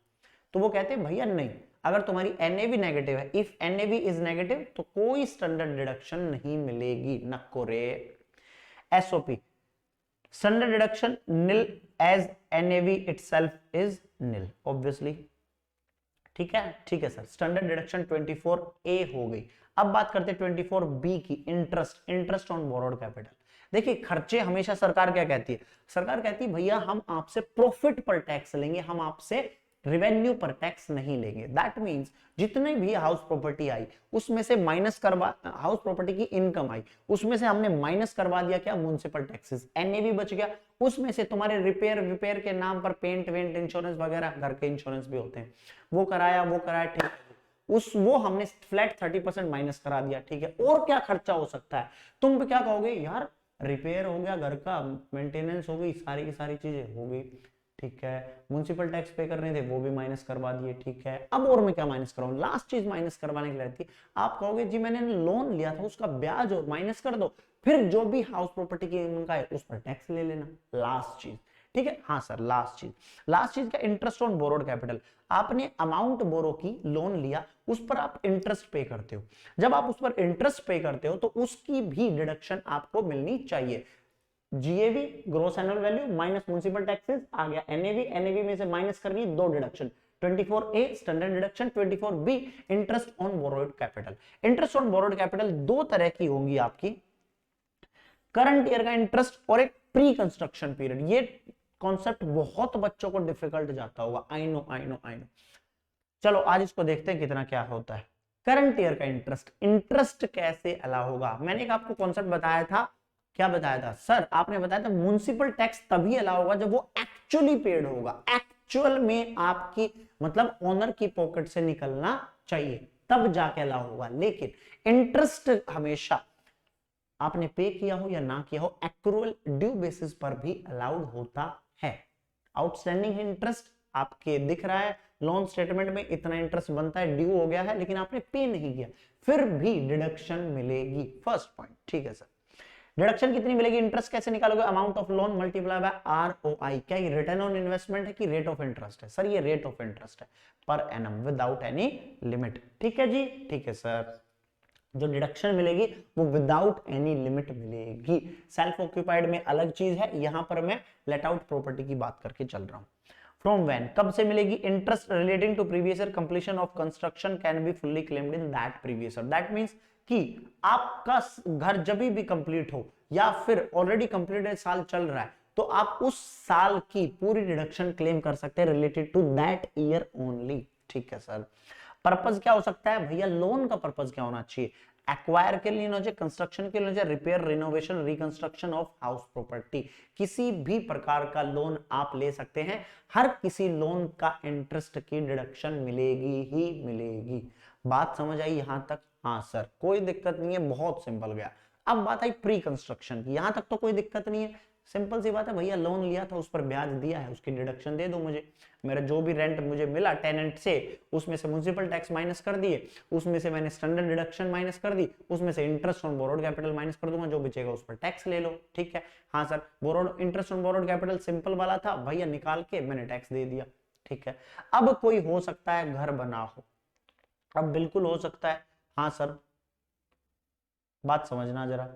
तो वो कहते हैं भैया नहीं, अगर तुम्हारी एनएवी नेगेटिव है, इफ एनएवी इज नेगेटिव, तो कोई स्टैंडर्ड डिडक्शन नहीं मिलेगी। नको रे। SOP standard deduction nil as NAV itself is nil. Obviously ठीक है सर। स्टैंडर्ड डिडक्शन 24A हो गई। अब बात करते हैं 24B की, इंटरेस्ट ऑन बोरोड कैपिटल। देखिए खर्चे हमेशा सरकार क्या कहती है, सरकार कहती है भैया हम आपसे प्रॉफिट पर टैक्स लेंगे, हम आपसे रेवेन्यू पर टैक्स नहीं लेंगे। दैट मींस जितने भी हाउस प्रॉपर्टी आई उसमें से माइनस करवा, हाउस प्रॉपर्टी की इनकम आई उसमें से हमने माइनस करवा दिया क्या, म्युनिसिपल टैक्सेस। एनएवी बच गया, उसमें से तुम्हारे रिपेयर के नाम पर पेंट वेंट इंश्योरेंस वगैरह, घर के इंश्योरेंस भी होते हैं, वो कराया ठीक है, वो हमने फ्लैट 30% माइनस करा दिया। ठीक है, और क्या खर्चा हो सकता है? तुम क्या कहोगे यार, रिपेयर हो गया, घर का मेंटेनेंस हो गई, सारी की सारी चीजें हो गई। ठीक है, म्युनिसिपल टैक्स पे करने थे वो भी माइनस करवा दिए। ठीक है, अब और मैं क्या माइनस कराऊं? लास्ट चीज माइनस करवाने की रहती है, आप कहोगे जी मैंने लोन लिया था उसका ब्याज और माइनस कर दो, फिर जो भी हाउस प्रॉपर्टी की इनकम है उस पर टैक्स ले लेना। लास्ट चीज, ठीक है, हाँ सर लास्ट चीज का इंटरेस्ट ऑन बोरोड कैपिटल। आपने अमाउंट बोरो की, लोन लिया, उस पर आप इंटरेस्ट पे करते हो। जब आप उस पर इंटरेस्ट पे करते हो तो उसकी भी डिडक्शन आपको मिलनी चाहिए। GAV gross annual value minus municipal taxes आ गया, एनएवी में से माइनस करनी दो deduction, 24A standard deduction, 24B interest on borrowed capital. Interest on borrowed capital दो तरह की होंगी आपकी, करंट ईयर का इंटरेस्ट और एक प्री कंस्ट्रक्शन पीरियड। ये कॉन्सेप्ट बहुत बच्चों को डिफिकल्ट जाता होगा, आई नो। चलो आज इसको देखते हैं कितना क्या होता है। करंट ईयर का इंटरेस्ट कैसे अलाउ होगा? मैंने एक आपको कॉन्सेप्ट बताया था, क्या बताया था सर? आपने बताया था म्युनिसिपल टैक्स तभी अलाउ होगा जब वो एक्चुअली पेड होगा, एक्चुअल में आपकी मतलब ओनर की पॉकेट से निकलना चाहिए, तब जाके अलाउ होगा। लेकिन इंटरेस्ट हमेशा आपने पे किया हो या ना किया हो, एक्रूअल ड्यू बेसिस पर भी अलाउड होता है। आउटस्टैंडिंग इंटरेस्ट आपके दिख रहा है लोन स्टेटमेंट में, इतना इंटरेस्ट बनता है, ड्यू हो गया है, लेकिन आपने पे नहीं किया, फिर भी डिडक्शन मिलेगी। फर्स्ट पॉइंट, ठीक है सर। डिडक्शन कितनी मिलेगी? इंटरेस्ट कैसे निकालोगे? Amount of loan multiply by ROI. क्या ये रिटर्न ऑन इन्वेस्टमेंट है कि रेट ऑफ इंटरेस्ट है? सर ये रेट ऑफ इंटरेस्ट है per annum without any limit. ठीक है जी, ठीक है सर। जो डिडक्शन मिलेगी वो विदाउट एनी लिमिट मिलेगी। सेल्फ ऑक्यूपाइड में अलग चीज है, यहां पर मैं लेट आउट प्रॉपर्टी की बात करके चल रहा हूं। फ्रॉम व्हेन, कब से मिलेगी? Interest relating to previous year completion of construction can be fully claimed in that previous year. That means कि आपका घर जब भी कंप्लीट हो या फिर ऑलरेडी कंप्लीटेड साल चल रहा है, तो आप उस साल की पूरी डिडक्शन क्लेम कर सकते हैं related to that year only. ठीक है सर। पर्पस क्या हो सकता है भैया? लोन का पर्पस क्या होना चाहिए? एक्वायर के लिए होना चाहिए, कंस्ट्रक्शन के लिए होना चाहिए, repair, renovation, reconstruction of house property. किसी भी प्रकार का लोन आप ले सकते हैं, हर किसी लोन का इंटरेस्ट की डिडक्शन मिलेगी ही मिलेगी। बात समझ आई यहां तक? हाँ सर, कोई दिक्कत नहीं है, बहुत सिंपल गया। अब बात आई प्री कंस्ट्रक्शन की, यहां तक तो कोई दिक्कत नहीं है, सिंपल सी बात है भैया, लोन लिया था, उस पर ब्याज दिया है, उसकी डिडक्शन दे दो मुझे। मेरा जो भी रेंट मुझे मिला टेनेंट से, उसमें से म्युनिसिपल टैक्स माइनस कर दिए, उसमें से मैंने स्टैंडर्ड डिडक्शन माइनस कर दी, उसमें से interest on borrowed capital minus कर दूंगा, जो बचेगा उस पर टैक्स ले लो। ठीक है, हाँ sir, borrowed interest on borrowed capital simple वाला था भैया, निकाल के मैंने टैक्स दे दिया। ठीक है, अब कोई हो सकता है घर बना हो, अब बिल्कुल हो सकता है। हाँ सर, बात समझना जरा,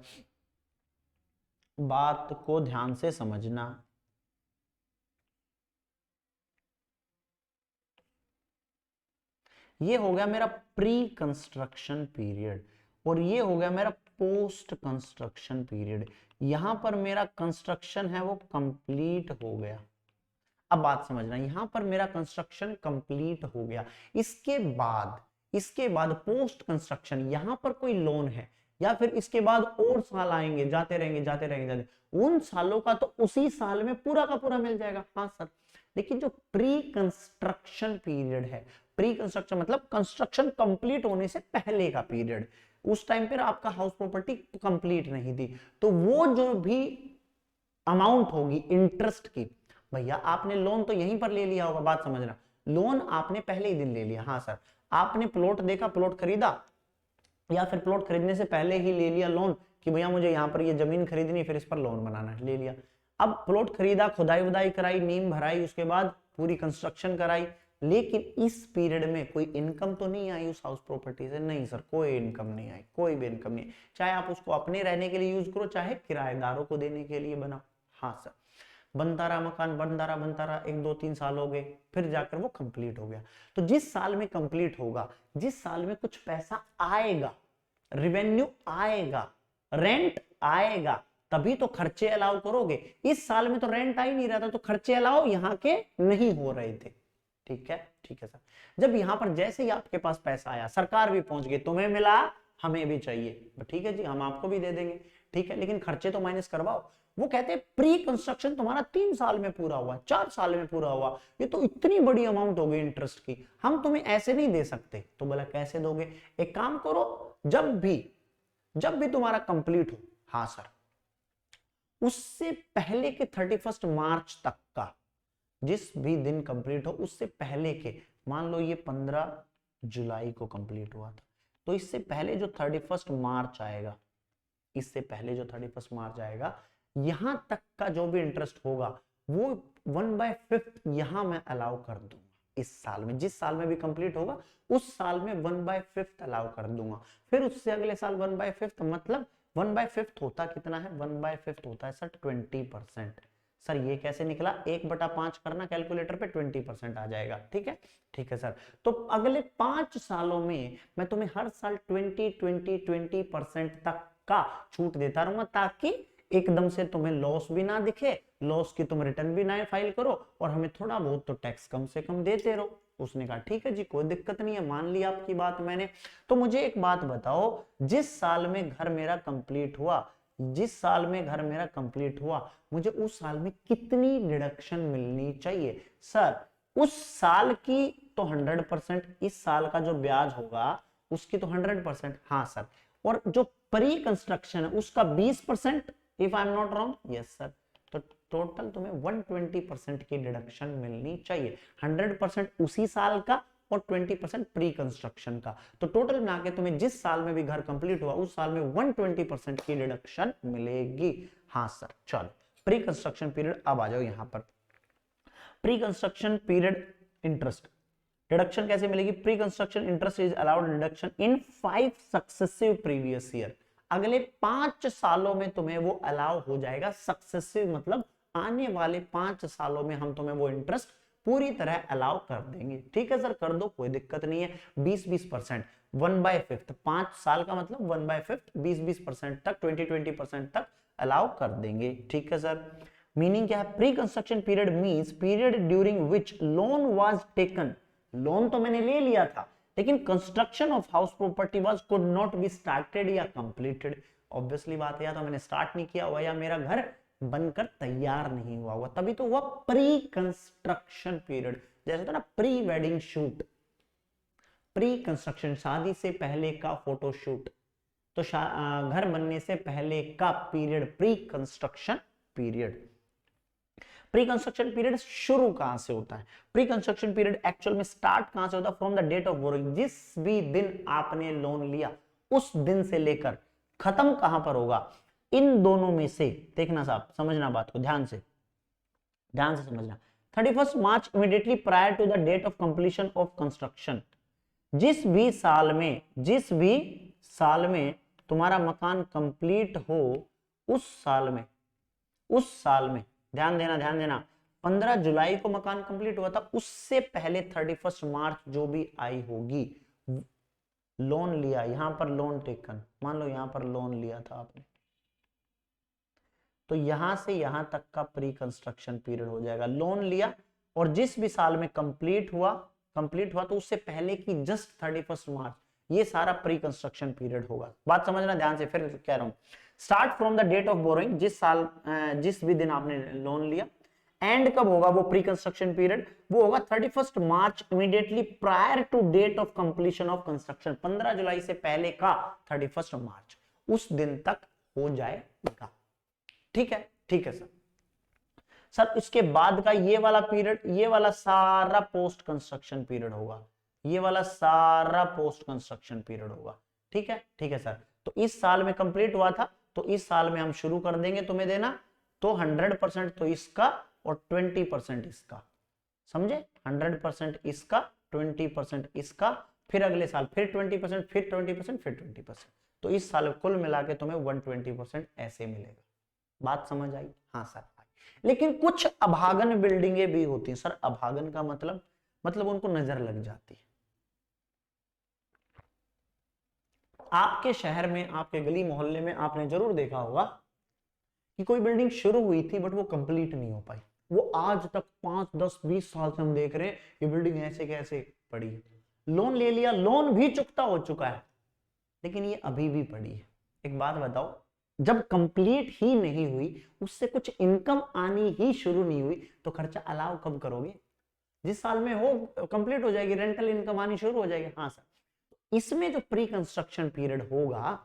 बात को ध्यान से समझना। ये हो गया मेरा प्री कंस्ट्रक्शन पीरियड और ये हो गया मेरा पोस्ट कंस्ट्रक्शन पीरियड। यहां पर मेरा कंस्ट्रक्शन है वो कंप्लीट हो गया। अब बात समझना, यहां पर मेरा कंस्ट्रक्शन कंप्लीट हो गया, इसके बाद पोस्ट कंस्ट्रक्शन, यहां पर कोई लोन है या फिर इसके बाद और साल आएंगे, जाते रहेंगे, उन सालों का तो उसी साल में पूरा का पूरा मिल जाएगा। हाँ सर, लेकिन जो प्री कंस्ट्रक्शन पीरियड है, प्री कंस्ट्रक्शन मतलब कंस्ट्रक्शन कंप्लीट होने से पहले का पीरियड, उस टाइम पर आपका हाउस प्रॉपर्टी कंप्लीट नहीं थी, तो वो जो भी अमाउंट होगी इंटरेस्ट की, भैया आपने लोन तो यहीं पर ले लिया होगा, बात समझना, लोन आपने पहले ही दिन ले लिया, हाँ सर, आपने प्लॉट देखा, प्लॉट खरीदा, या फिर प्लॉट खरीदने से पहले ही ले लिया लोन कि भैया मुझे यहाँ पर ये जमीन खरीदनी, फिर इस पर लोन बनाना है, ले लिया। अब प्लॉट खरीदा, खुदाई वुदाई कराई, नींव भराई, उसके बाद पूरी कंस्ट्रक्शन कराई, लेकिन इस पीरियड में कोई इनकम तो नहीं आई उस हाउस प्रॉपर्टी से? नहीं सर, कोई इनकम नहीं आई, कोई भी इनकम नहीं, चाहे आप उसको अपने रहने के लिए यूज करो, चाहे किराएदारों को देने के लिए बनाओ। हाँ सर, बनता रहा मकान, बनता रहा 1-2-3 साल हो गए, फिर जाकर वो कंप्लीट हो गया। तो जिस साल में कंप्लीट होगा, जिस साल में कुछ पैसा आएगा, रेवेन्यू आएगा, रेंट आएगा, तभी तो खर्चे अलाउ करोगे। इस साल में तो रेंट आ ही नहीं रहा था, तो खर्चे अलाउ यहाँ के नहीं हो रहे थे। ठीक है, ठीक है सर। जब यहाँ पर जैसे ही आपके पास पैसा आया, सरकार भी पहुंच गई, तुम्हें मिला हमें भी चाहिए, ठीक है जी, हम आपको भी दे देंगे, ठीक है, लेकिन खर्चे तो माइनस करवाओ। वो कहते हैं प्री कंस्ट्रक्शन तुम्हारा 3 साल में पूरा हुआ, 4 साल में पूरा हुआ, ये तो इतनी बड़ी अमाउंट हो गई इंटरेस्ट की, हम तुम्हें ऐसे नहीं दे सकते। तो बोला कैसे दोगे? एक काम करो, जब भी तुम्हारा कंप्लीट हो, हाँ सर, उससे पहले के 31 मार्च तक का, जिस भी दिन कंप्लीट हो उससे पहले के, मान लो ये 15 जुलाई को कंप्लीट हुआ था, तो इससे पहले जो 31 मार्च आएगा, इससे पहले जो 31 मार्च आएगा, यहां तक का जो भी इंटरेस्ट होगा वो 1/5 यहां मैं अलाउ कर दूंगा। इस साल में, जिस साल में भी कंप्लीट होगा उस साल में 1/5 अलाउ कर दूंगा। फिर उससे अगले साल 1/5, मतलब 1/5 होता कितना है? 1/5 होता है सर 20%। सर ये कैसे निकला? 1/5 करना कैलकुलेटर पे, 20% आ जाएगा। ठीक है, ठीक है सर। तो अगले 5 सालों में मैं तुम्हें हर साल 20% तक का छूट देता रहूंगा, ताकि एकदम से तुम्हें लॉस भी ना दिखे, लॉस की तुम रिटर्न भी ना फाइल करो, और हमें थोड़ा बहुत तो टैक्स कम से कम देते रहो। उसने कहा ठीक है जी, कोई दिक्कत नहीं है, मान लिया आपकी बात मैंने। तो मुझे एक बात बताओ, जिस साल में घर मेरा कंप्लीट हुआ, जिस साल में घर मेरा कंप्लीट हुआ, मुझे उस साल में कितनी डिडक्शन मिलनी चाहिए? सर उस साल की तो 100%, इस साल का जो ब्याज होगा उसकी तो 100%। हाँ सर, और जो प्री कंस्ट्रक्शन है उसका 20%, if I am not wrong. Yes sir. तो टोटल तुम्हें 120% की डिडक्शन मिलनी चाहिए, 100% उसी साल का और 20% प्री कंस्ट्रक्शन का। तो टोटल मिला के तुम्हें जिस साल में भी घर कंप्लीट हुआ उस साल में 120% की डिडक्शन मिलेगी। हाँ सर, चलो प्री कंस्ट्रक्शन पीरियड, अब आ जाओ यहां पर। Pre construction period interest deduction कैसे मिलेगी? Pre construction interest is allowed deduction in 5 successive previous year. अगले 5 सालों में तुम्हें वो अलाउ हो जाएगा। सक्सेसिव मतलब आने वाले 5 सालों में हम तुम्हें वो इंटरेस्ट पूरी तरह अलाउ कर देंगे। ठीक है सर, कर दो, कोई दिक्कत नहीं है। 20% 1/5, 5 साल का मतलब 1/5, 20% तक, 20% तक अलाउ कर देंगे। ठीक है सर। मीनिंग क्या है? Pre construction period means period during which loan was taken. Loan तो मैंने ले लिया था, लेकिन construction of house property was could not be started या कंप्लीटेड। ऑब्वियसली बात है, या तो मैंने स्टार्ट नहीं किया हुआ या मेरा घर बनकर तैयार नहीं हुआ हुआ, तभी तो हुआ प्री कंस्ट्रक्शन पीरियड। जैसे तो ना pre wedding shoot, pre construction शादी से पहले का फोटो शूट, तो घर बनने से पहले का period pre construction period. Pre construction period शुरू कहां से होता है? प्री कंस्ट्रक्शन पीरियड एक्चुअल में स्टार्ट कहां से होता है? From the date of borrowing. जिस भी दिन आपने लोन लिया उस दिन से लेकर खत्म कहां पर होगा? इन दोनों में से। देखना साहब, समझना बात को ध्यान से समझना। 31 March immediately prior to the date of completion of construction. जिस भी साल में तुम्हारा मकान कंप्लीट हो, उस साल में ध्यान देना 15 जुलाई को मकान कंप्लीट हुआ था, उससे पहले 31 मार्च जो भी आई होगी, लोन लिया, यहां पर लोन टेकन, मान लो यहां पर लोन लिया था आपने, तो यहां से यहां तक का प्री कंस्ट्रक्शन पीरियड हो जाएगा। लोन लिया और जिस भी साल में कंप्लीट हुआ तो उससे पहले की जस्ट 31 मार्च, ये सारा प्री कंस्ट्रक्शन पीरियड होगा। बात समझना ध्यान से, फिर कह रहा हूं। Start from the date of borrowing, जिस भी दिन आपने लोन लिया, एंड कब होगा वो प्री कंस्ट्रक्शन पीरियड, वो होगा 31 March immediately prior to date of completion of construction, 15 जुलाई से पहले का 31 मार्च, उस दिन तक हो जाएगा। ठीक है, ठीक है सर। सर इसके बाद का ये वाला पीरियड, ये वाला सारा पोस्ट कंस्ट्रक्शन पीरियड होगा, ये वाला सारा पोस्ट कंस्ट्रक्शन पीरियड होगा। ठीक है, ठीक है सर। तो इस साल में कंप्लीट हुआ था, तो इस साल में हम शुरू कर देंगे तुम्हें देना, तो 100% तो इसका और 20% इसका, समझे? 100% इसका, 20% इसका, फिर अगले साल फिर 20%, फिर 20%, फिर 20%, तो इस साल कुल मिला के तुम्हें 120% ऐसे मिलेगा। बात समझ आई? हाँ सर। लेकिन कुछ अभागन बिल्डिंगें भी होती हैं सर, अभागन का मतलब उनको नजर लग जाती है। आपके शहर में, आपके गली मोहल्ले में आपने जरूर देखा होगा कि कोई बिल्डिंग शुरू हुई थी बट वो कंप्लीट नहीं हो पाई, वो आज तक 5, 10, 20 साल से हम देख रहे हैं ये बिल्डिंग ऐसे कैसे पड़ी है, लोन ले लिया, लोन भी चुकता हो चुका है, लेकिन ये अभी भी पड़ी है। एक बात बताओ, जब कंप्लीट ही नहीं हुई, उससे कुछ इनकम आनी ही शुरू नहीं हुई, तो खर्चा अलाउ कब करोगे? जिस साल में हो कंप्लीट हो जाएगी, रेंटल इनकम आनी शुरू हो जाएगी। हाँ सर। इसमें जो प्री कंस्ट्रक्शन पीरियड होगा,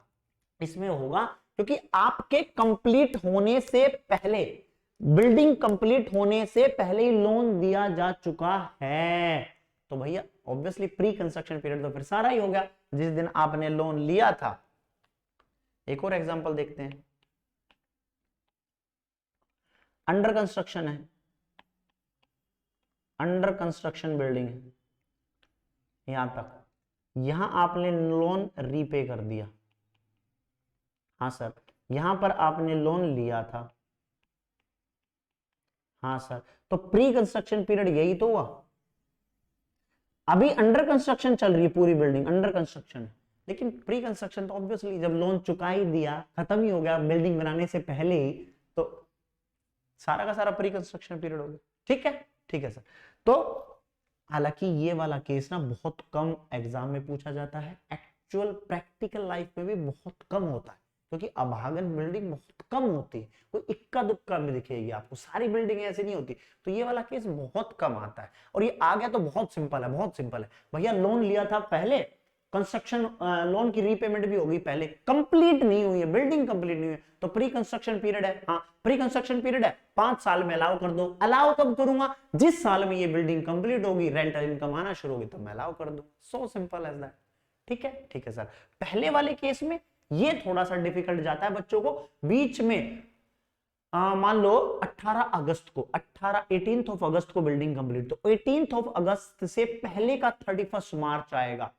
इसमें होगा क्योंकि आपके कंप्लीट होने से पहले, बिल्डिंग कंप्लीट होने से पहले ही लोन दिया जा चुका है, तो भैया ऑब्वियसली प्री कंस्ट्रक्शन पीरियड तो फिर सारा ही हो गया जिस दिन आपने लोन लिया था। एक और एग्जांपल देखते हैं। अंडर कंस्ट्रक्शन है, अंडर कंस्ट्रक्शन बिल्डिंग है, यहां तक, यहां आपने लोन रीपे कर दिया। हाँ सर। यहां पर आपने लोन लिया था। हाँ सर। तो प्री कंस्ट्रक्शन पीरियड यही तो हुआ। अभी अंडर कंस्ट्रक्शन चल रही है पूरी बिल्डिंग, अंडर कंस्ट्रक्शन है, लेकिन प्री कंस्ट्रक्शन तो ऑब्वियसली जब लोन चुका ही दिया, खत्म ही हो गया बिल्डिंग बनाने से पहले ही, तो सारा का सारा प्री कंस्ट्रक्शन पीरियड हो गया। ठीक है, ठीक है सर। तो हालांकि ये वाला केस ना बहुत कम एग्जाम में पूछा जाता है, एक्चुअल प्रैक्टिकल लाइफ में भी बहुत कम होता है, क्योंकि अभागन बिल्डिंग बहुत कम होती है, कोई इक्का दुक्का में दिखेगी आपको, सारी बिल्डिंग ऐसी नहीं होती, तो ये वाला केस बहुत कम आता है। और ये आ गया तो बहुत सिंपल है, बहुत सिंपल है भैया, लोन लिया था पहले, कंस्ट्रक्शन लोन की रीपेमेंट भी होगी पहले, कंप्लीट नहीं हुई है, बिल्डिंग कंप्लीट नहीं हुई है, तो प्री कंस्ट्रक्शन पीरियड है। हाँ, प्री कंस्ट्रक्शन पीरियड है, 5 साल में अलाउ कर दो। अलाउ कब करूंगा? जिस साल में ये बिल्डिंग कंप्लीट होगी, रेंटल इनकम आना शुरू होगी, तो मैं अलाउ कर दूं। So simple as that. ठीक है, ठीक है सर। पहले वाले केस में ये थोड़ा सा डिफिकल्ट जाता है बच्चों को, बीच में मान लो 18 अगस्त को, 18 ऑफ अगस्त को बिल्डिंग कंप्लीट, तो 18 ऑफ अगस्त से पहले का 31 मार्च आएगा।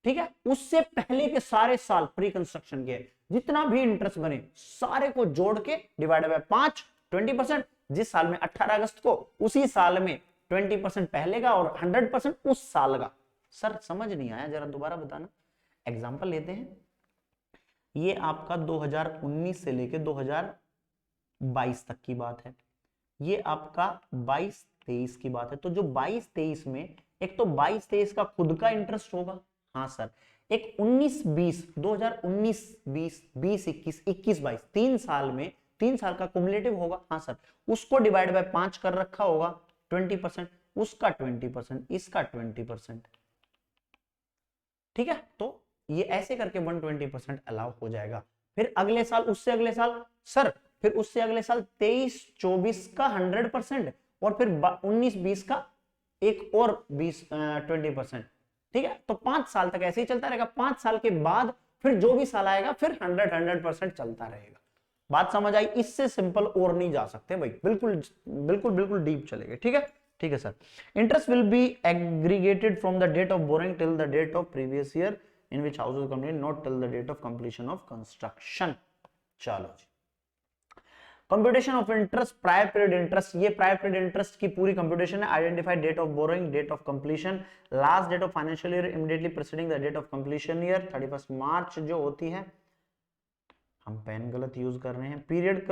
ठीक है, उससे पहले के सारे साल प्री कंस्ट्रक्शन के जितना भी इंटरेस्ट बने सारे को जोड़ के डिवाइड बाय 5, 20%, जिस साल में 18 अगस्त को, उसी साल में 20% पहले का और 100% उस साल का। सर समझ नहीं आया, जरा दोबारा बताना। एग्जांपल लेते हैं, ये आपका 2019 से लेके 2022 तक की बात है, ये आपका 22-23 की बात है। तो जो 22-23 में, एक तो 22-23 का खुद का इंटरेस्ट होगा, हाँ सर, एक 19-20, 2019, 20, 20-21, 21-22, 3 साल में, 3 साल का कुमुलेटिव होगा, हाँ सर, उसको डिवाइड बाय 5 कर रखा होगा, 20%, उसका 20%, इसका 20%। ठीक है, तो ये ऐसे करके 120% अलाउ हो जाएगा। फिर अगले साल, उससे अगले साल सर, फिर उससे अगले साल 23-24 का 100%, और फिर 19-20 का एक और 20% ठीक है, तो 5 साल तक ऐसे ही चलता रहेगा। 5 साल के बाद फिर जो भी साल आएगा फिर 100% चलता रहेगा। बात समझ आई? इससे सिंपल और नहीं जा सकते भाई, बिल्कुल बिल्कुल बिल्कुल डीप चलेंगे। ठीक है, ठीक है sir. Interest will be aggregated from the date of borrowing till the date of previous year in which house is completed, not till the date of completion of construction. चलो जी, computation of interest, prior period interest, ये prior period interest की पूरी computation है। Identify date of borrowing, date of completion, last date of financial year immediately preceding the date of completion year, 31 मार्च जो होती है, हम पेन गलत यूज कर रहे हैं। पीरियड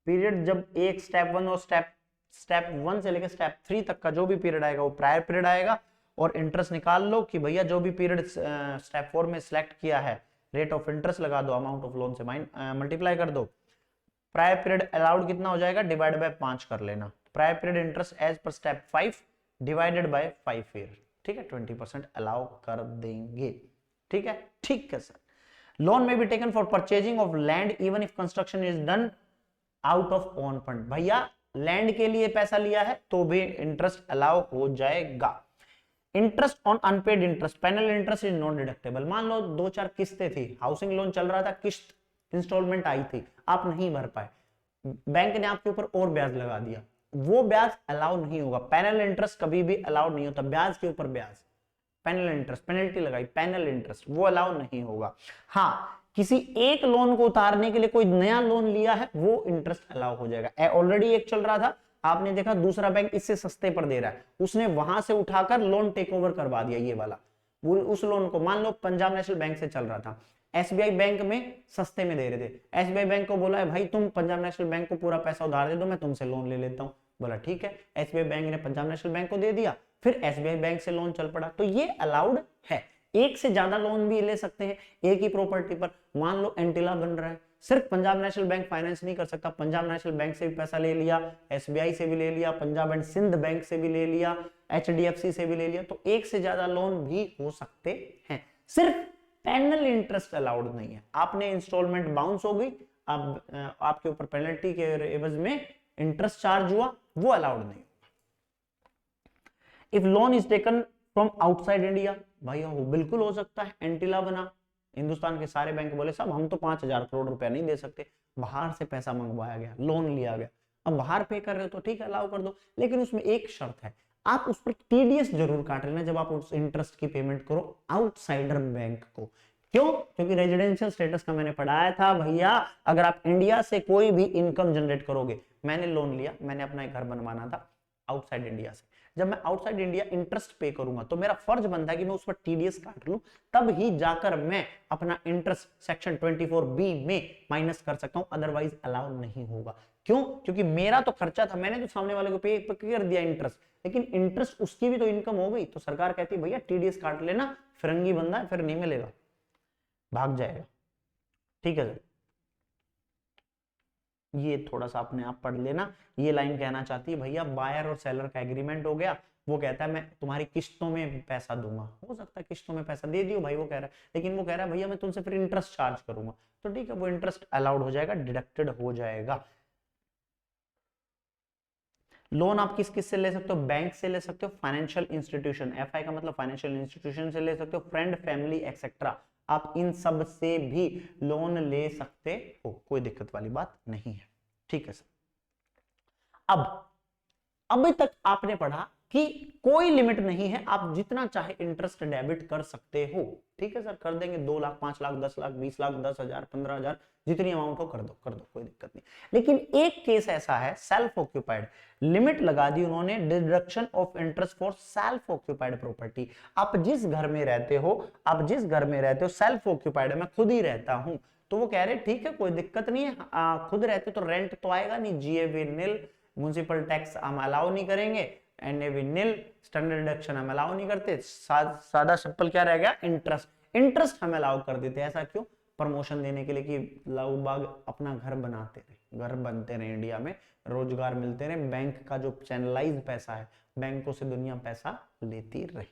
पीरियड जब एक स्टेप 1 और स्टेप 1 से लेकर स्टेप 3 तक का जो भी पीरियड आएगा वो प्रायर पीरियड आएगा। और इंटरेस्ट निकाल लो कि भैया जो भी पीरियड स्टेप 4 में सिलेक्ट किया है, रेट ऑफ इंटरेस्ट लगा दो, अमाउंट ऑफ लोन से मल्टीप्लाई कर दो, प्रायर पीरियड अलाउड कितना हो जाएगा, डिवाइड बाय 5 कर लेना। Prior period interest as per step 5 divided by 5 year, ठीक है, 20% अलाउ कर देंगे। ठीक है, ठीक है सर। लोन में be taken for purchasing of land even if construction is done out of own fund. भैया लैंड के लिए पैसा लिया है तो भी इंटरेस्ट अलाउ हो जाएगा। Interest on unpaid interest, panel interest is not deductible. मान लो 2-4 किस्तें थी, हाउसिंग लोन चल रहा था, किस्त इंस्टॉलमेंट आई थी, आप नहीं भर पाए, बैंक ने आपके ऊपर और ब्याज लगा दिया, वो ब्याज अलाउ नहीं होगा। पैनल इंटरेस्ट कभी भी अलाउ नहीं होता, ब्याज के ऊपर ब्याज, पैनल इंटरेस्ट, पेनल्टी लगाई, पैनल इंटरेस्ट वो अलाउ नहीं होगा। हाँ, किसी एक लोन को उतारने के लिए कोई नया लोन लिया है वो इंटरेस्ट अलाउ हो जाएगा। ऑलरेडी एक चल रहा था, आपने देखा दूसरा बैंक इससे सस्ते पर दे रहा है, उसने वहां से उठाकर लोन टेक ओवर करवा दिया, ये वाला उस लोन को, मान लो पंजाब नेशनल बैंक से चल रहा था, एसबीआई बैंक में सस्ते में दे रहे थे, एसबीआई बैंक को बोला है भाई तुम पंजाब नेशनल बैंक को पूरा पैसा उधार दे दो, मैं तुमसे लोन ले लेता हूं। बोला ठीक है, एसबीआई बैंक ने पंजाब नेशनल बैंक को दे दिया, फिर एसबीआई बैंक से लोन चल पड़ा। तो ये अलाउड है, एक से ज्यादा लोन भी ले सकते हैं एक ही प्रॉपर्टी पर। मान लो एंटीला बन रहा है, सिर्फ पंजाब नेशनल बैंक फाइनेंस नहीं कर सकता, पंजाब नेशनल बैंक से भी पैसा ले लिया, एसबीआई से भी ले लिया, पंजाब एंड सिंध बैंक से भी ले लिया, एचडीएफसी से भी ले लिया, तो एक से ज्यादा लोन भी हो सकते हैं। सिर्फ पैनल इंटरेस्ट अलाउड नहीं है। आपने इंस्टॉलमेंट बाउंस हो गई, अब आपके ऊपर पेनल्टी के एवज में इंटरेस्ट चार्ज हुआ, वो अलाउड नहीं। If loan is taken from outside India, भाई हो बिल्कुल हो सकता है। एंटीला बना, हिंदुस्तान के सारे बैंक बोले साहब हम तो 5,000 करोड़ रुपया नहीं दे सकते, बाहर से पैसा मंगवाया गया, लोन लिया गया, अब बाहर पे कर रहे हो तो ठीक है अलाउ कर दो, लेकिन उसमें एक शर्त है, आप उस पर टीडीएस जरूर काट लेना जब आप उस इंटरेस्ट की पेमेंट करो आउटसाइडर बैंक को। क्यों? क्योंकि रेजिडेंशियल स्टेटस का मैंने पढ़ाया था भैया, अगर आप इंडिया से कोई भी इनकम जनरेट करोगे, मैंने लोन लिया, मैंने अपना एक घर बनवाना था आउटसाइड इंडिया से, जब मैं आउटसाइड इंडिया इंटरेस्ट पे करूंगा तो मेरा फर्ज बनता है कि मैं उस पर टीडीएस काट लूं, तब ही जाकर मैं अपना इंटरेस्ट सेक्शन 24B में माइनस कर सकता हूं, अदरवाइज अलाउ नहीं होगा। क्यों? क्योंकि मेरा तो खर्चा था, मैंने तो सामने वाले को पे कर दिया इंटरेस्ट, लेकिन इंटरेस्ट उसकी भी तो इनकम हो गई, तो सरकार कहती है भैया टीडीएस काट लेना, फिरंगी बंदा है, फिर नहीं मिलेगा, भाग जाएगा। ठीक है सर, ये थोड़ा सा अपने आप पढ़ लेना। ये लाइन कहना चाहती है भैया बायर और सेलर का एग्रीमेंट हो गया, वो कहता है मैं तुम्हारी किस्तों में पैसा दूंगा, हो सकता है किस्तों में पैसा दे दियो भाई, वो कह रहा है, लेकिन वो कह रहा है भैया मैं तुमसे फिर इंटरेस्ट चार्ज करूंगा, तो ठीक है वो इंटरेस्ट अलाउड हो जाएगा, डिडक्टेड हो जाएगा। लोन आप किस किस से ले सकते हो? बैंक से ले सकते हो, फाइनेंशियल इंस्टीट्यूशन, एफआई का मतलब फाइनेंशियल इंस्टीट्यूशन से ले सकते हो, फ्रेंड फैमिली एक्सेट्रा, आप इन सब से भी लोन ले सकते हो, कोई दिक्कत वाली बात नहीं है। ठीक है सर, अब अभी तक आपने पढ़ा कि कोई लिमिट नहीं है, आप जितना चाहे इंटरेस्ट डेबिट कर सकते हो। ठीक है सर, कर देंगे 2 लाख, 5 लाख, 10 लाख, 20 लाख, 10,000, 15,000, जितनी अमाउंट हो कर दो, कोई दिक्कत नहीं। लेकिन एक केस ऐसा है, सेल्फ ऑक्यूपाइड, लिमिट लगा दी उन्होंने, deduction of interest for self occupied property. आप जिस घर में रहते हो, सेल्फ ऑक्यूपाइड है, मैं खुद ही रहता हूं, तो वो कह रहे ठीक है कोई दिक्कत नहीं है, खुद रहते तो रेंट तो आएगा नहीं, जीएवी निल, म्युनिसिपल टैक्स हम अलाउ नहीं करेंगे, एनएवी निल, स्टैंडर्ड डिडक्शन हम अलाउ नहीं करते, सादा सिंपल क्या रह गया, इंटरेस्ट हम अलाउ कर देते। ऐसा क्यों? प्रमोशन देने के लिए कि लोग बाग अपना घर बनाते रहे, घर बनते रहे, इंडिया में रोजगार मिलते रहे, बैंक का जो चैनलाइज पैसा है, बैंकों से दुनिया पैसा लेती रहे।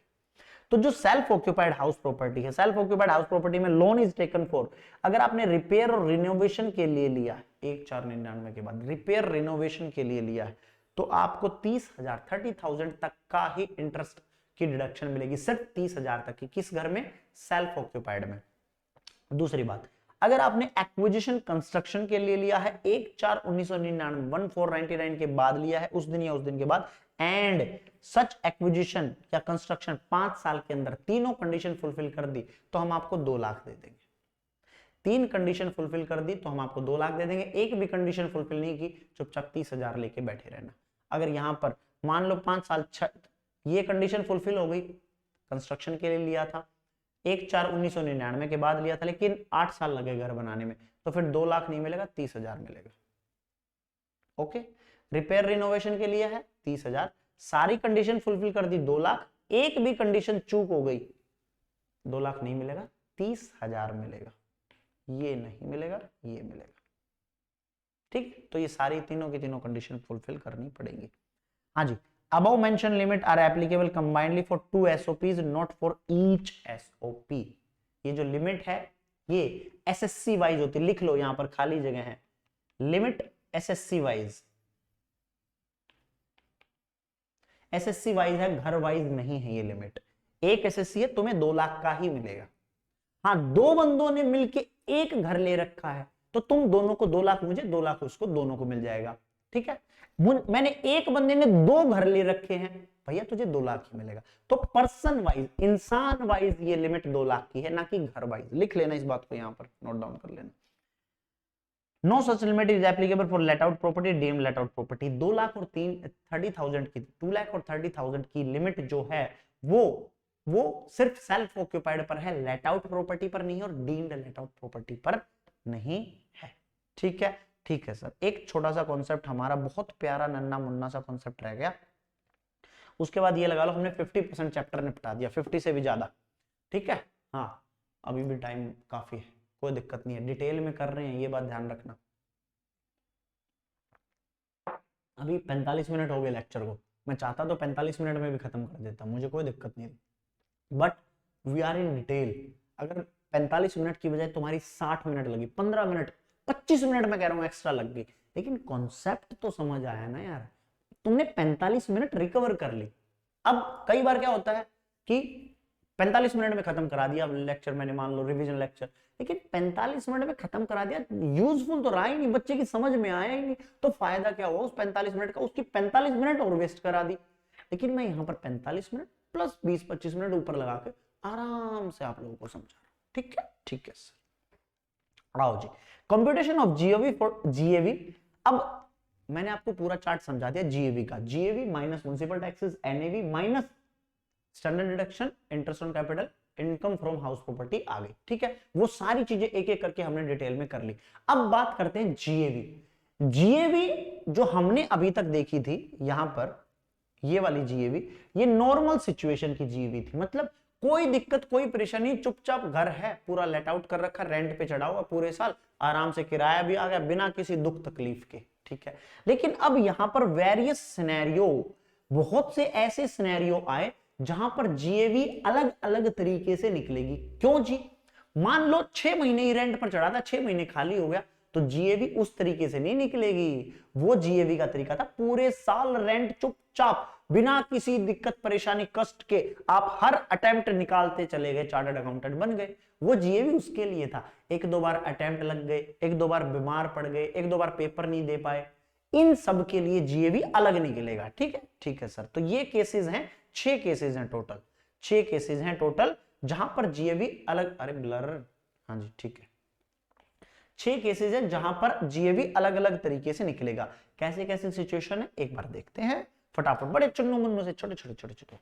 तो जो सेल्फ ऑक्यूपाइड हाउस प्रॉपर्टी है, सेल्फ ऑक्यूपाइड हाउस प्रॉपर्टी में लोन इज टेकन फॉर, अगर आपने रिपेयर और रिनोवेशन के लिए लिया, 1/4/99 के बाद रिपेयर रिनोवेशन के लिए लिया है, तो आपको 30,000 तक का ही इंटरेस्ट की डिडक्शन मिलेगी, सिर्फ 30,000 तक की। किस घर में? सेल्फ ऑक्यूपाइड में। दूसरी बात, अगर आपने एक्विजिशन कंस्ट्रक्शन के लिए लिया है 1/4/1999 1499 के बाद लिया है, उस दिन या उस दिन के बाद, एंड सच एक्विजिशन या कंस्ट्रक्शन 5 साल के अंदर तीनों कंडीशन फुलफिल कर दी, तो हम आपको 2 लाख दे देंगे। 3 कंडीशन फुलफिल कर दी तो हम आपको 2 लाख दे देंगे। एक भी कंडीशन फुलफिल नहीं की, चुपचाप 30,000 लेके बैठे रहना। अगर यहां पर मान लो 5 साल ये कंडीशन फुलफिल हो गई, कंस्ट्रक्शन के लिए लिया था, 1/4/1999 के बाद लिया था, लेकिन 8 साल लगे घर बनाने में, तो फिर 2 लाख नहीं मिलेगा, 30,000 मिलेगा। ओके, रिपेयर रिनोवेशन के लिए है 30,000, सारी कंडीशन फुलफिल कर दी 2 लाख, एक भी कंडीशन चूक हो गई 2 लाख नहीं मिलेगा, 30,000 मिलेगा। ये नहीं मिलेगा, ये मिलेगा। ठीक, तो ये सारी तीनों की तीनों कंडीशन फुलफिल करनी पड़ेगी। हाँ जी, above mentioned limit are applicable combinedly for 2 SOPs not for each SOP। ये जो लिमिट है ये SSC वाइज होती है, लिख लो यहां पर खाली जगह है, limit SSC wise, SSC wise है, घर वाइज नहीं है ये लिमिट। एक SSC है, तुम्हें 2 लाख का ही मिलेगा। हाँ, 2 बंदों ने मिलके एक घर ले रखा है तो तुम दोनों को 2 लाख, मुझे 2 लाख उसको, दोनों को मिल जाएगा। ठीक है, मैंने एक बंदे ने 2 घर ले रखे हैं, भैया तुझे 2 लाख ही मिलेगा। तो पर्सन वाइज, इंसान वाइज ये लिमिट 2 लाख की है, ना कि घर वाइज। लिख लेना इस बात को, यहां पर नोट डाउन कर लेना। No such limit is applicable for let out property, deem let out property. 2 lakh और 30,000 की, 2 लाख और 30,000 की लिमिट जो है वो सिर्फ सेल्फ ऑक्यूपाइड पर है, लेट आउट प्रॉपर्टी पर नहीं और डीम्ड लेट आउट प्रॉपर्टी पर नहीं है। ठीक है, ठीक है सर। एक छोटा सा कॉन्सेप्ट हमारा बहुत प्यारा नन्ना मुन्ना सा कॉन्सेप्ट रह गया, उसके बाद ये लगा लो हमने 50% चैप्टर निपटा दिया, 50 से भी ज्यादा। ठीक है, हाँ अभी भी टाइम काफी है, कोई दिक्कत नहीं है, डिटेल में कर रहे हैं, ये बात ध्यान रखना। अभी 45 मिनट हो गए लेक्चर को, मैं चाहता तो 45 मिनट में भी खत्म कर देता, मुझे कोई दिक्कत नहीं थी, but we are in detail. अगर 45 मिनट की बजाय तुम्हारी 60 मिनट लगी, 15 मिनट, 25 मिनट में कह रहा हूं एक्स्ट्रा लग गई, लेकिन कॉन्सेप्ट तो समझ आया ना यार, तुमने 45 मिनट रिकवर कर ली। अब कई बार क्या होता है कि 45 मिनट में खत्म करा दिया लेक्चर, मैंने मान लो रिवीजन लेक्चर, लेकिन 45 मिनट में खत्म करा दिया, यूजफुल तो रहा ही नहीं, बच्चे की समझ में आया ही नहीं, तो फायदा क्या हुआ उस 45 मिनट का, उसकी 45 मिनट और वेस्ट करा दी। लेकिन मैं यहाँ पर 45 मिनट प्लस 20-25 मिनट ऊपर लगा के आराम से आप लोगों को समझा रहा हूं। ठीक है, ठीक है सर। आओ जी, computation of GAV for GAV. अब मैंने आपको पूरा चार्ट समझा दिया जीएवी का, GAV minus municipal taxes, NAV minus standard deduction, interest on capital, income from house property आ गई। ठीक है, वो सारी चीजें एक एक करके हमने डिटेल में कर ली। अब बात करते हैं जीएवी। जीएवी जो हमने अभी तक देखी थी, यहां पर ये वाली जीएवी, ये नॉर्मल सिचुएशन की जीएवी थी, मतलब कोई दिक्कत कोई परेशानी, चुपचाप घर है, पूरा लेट आउट कर रखा, रेंट पे चढ़ा हुआ पूरे साल, आराम से किराया भी आ गया बिना किसी दुख तकलीफ के। ठीक है, लेकिन अब यहां पर वेरियस सिनेरियो, बहुत से ऐसे सिनेरियो आए जहां पर जीएवी अलग अलग तरीके से निकलेगी। क्यों जी? मान लो 6 महीने ही रेंट पर चढ़ा था, 6 महीने खाली हो गया, तो जीएवी उस तरीके से नहीं निकलेगी। वो जीएवी का तरीका था पूरे साल रेंट चुपचाप बिना किसी दिक्कत परेशानी कष्ट के आप हर अटेम्प्ट निकालते चले गए, चार्टर्ड अकाउंटेंट बन गए। वो जीएवी उसके लिए था। 1-2 बार अटेम्प्ट लग गए, 1-2 बार बीमार पड़ गए, 1-2 बार पेपर नहीं दे पाए, इन सब के लिए जीएवी अलग निकलेगा। ठीक है, ठीक है सर। तो ये केसेस हैं, 6 केसेस हैं टोटल, 6 केसेस हैं टोटल जहां पर जीएवी अलग, अरे ब्लर, हाँ जी ठीक है, 6 केसेस हैं जहां पर जीएवी अलग अलग तरीके से निकलेगा। कैसे कैसे सिचुएशन है एक बार देखते हैं फटाफट, बड़े चुन्नू मुन्नू से, छोटे छोटे छोटे छोटे।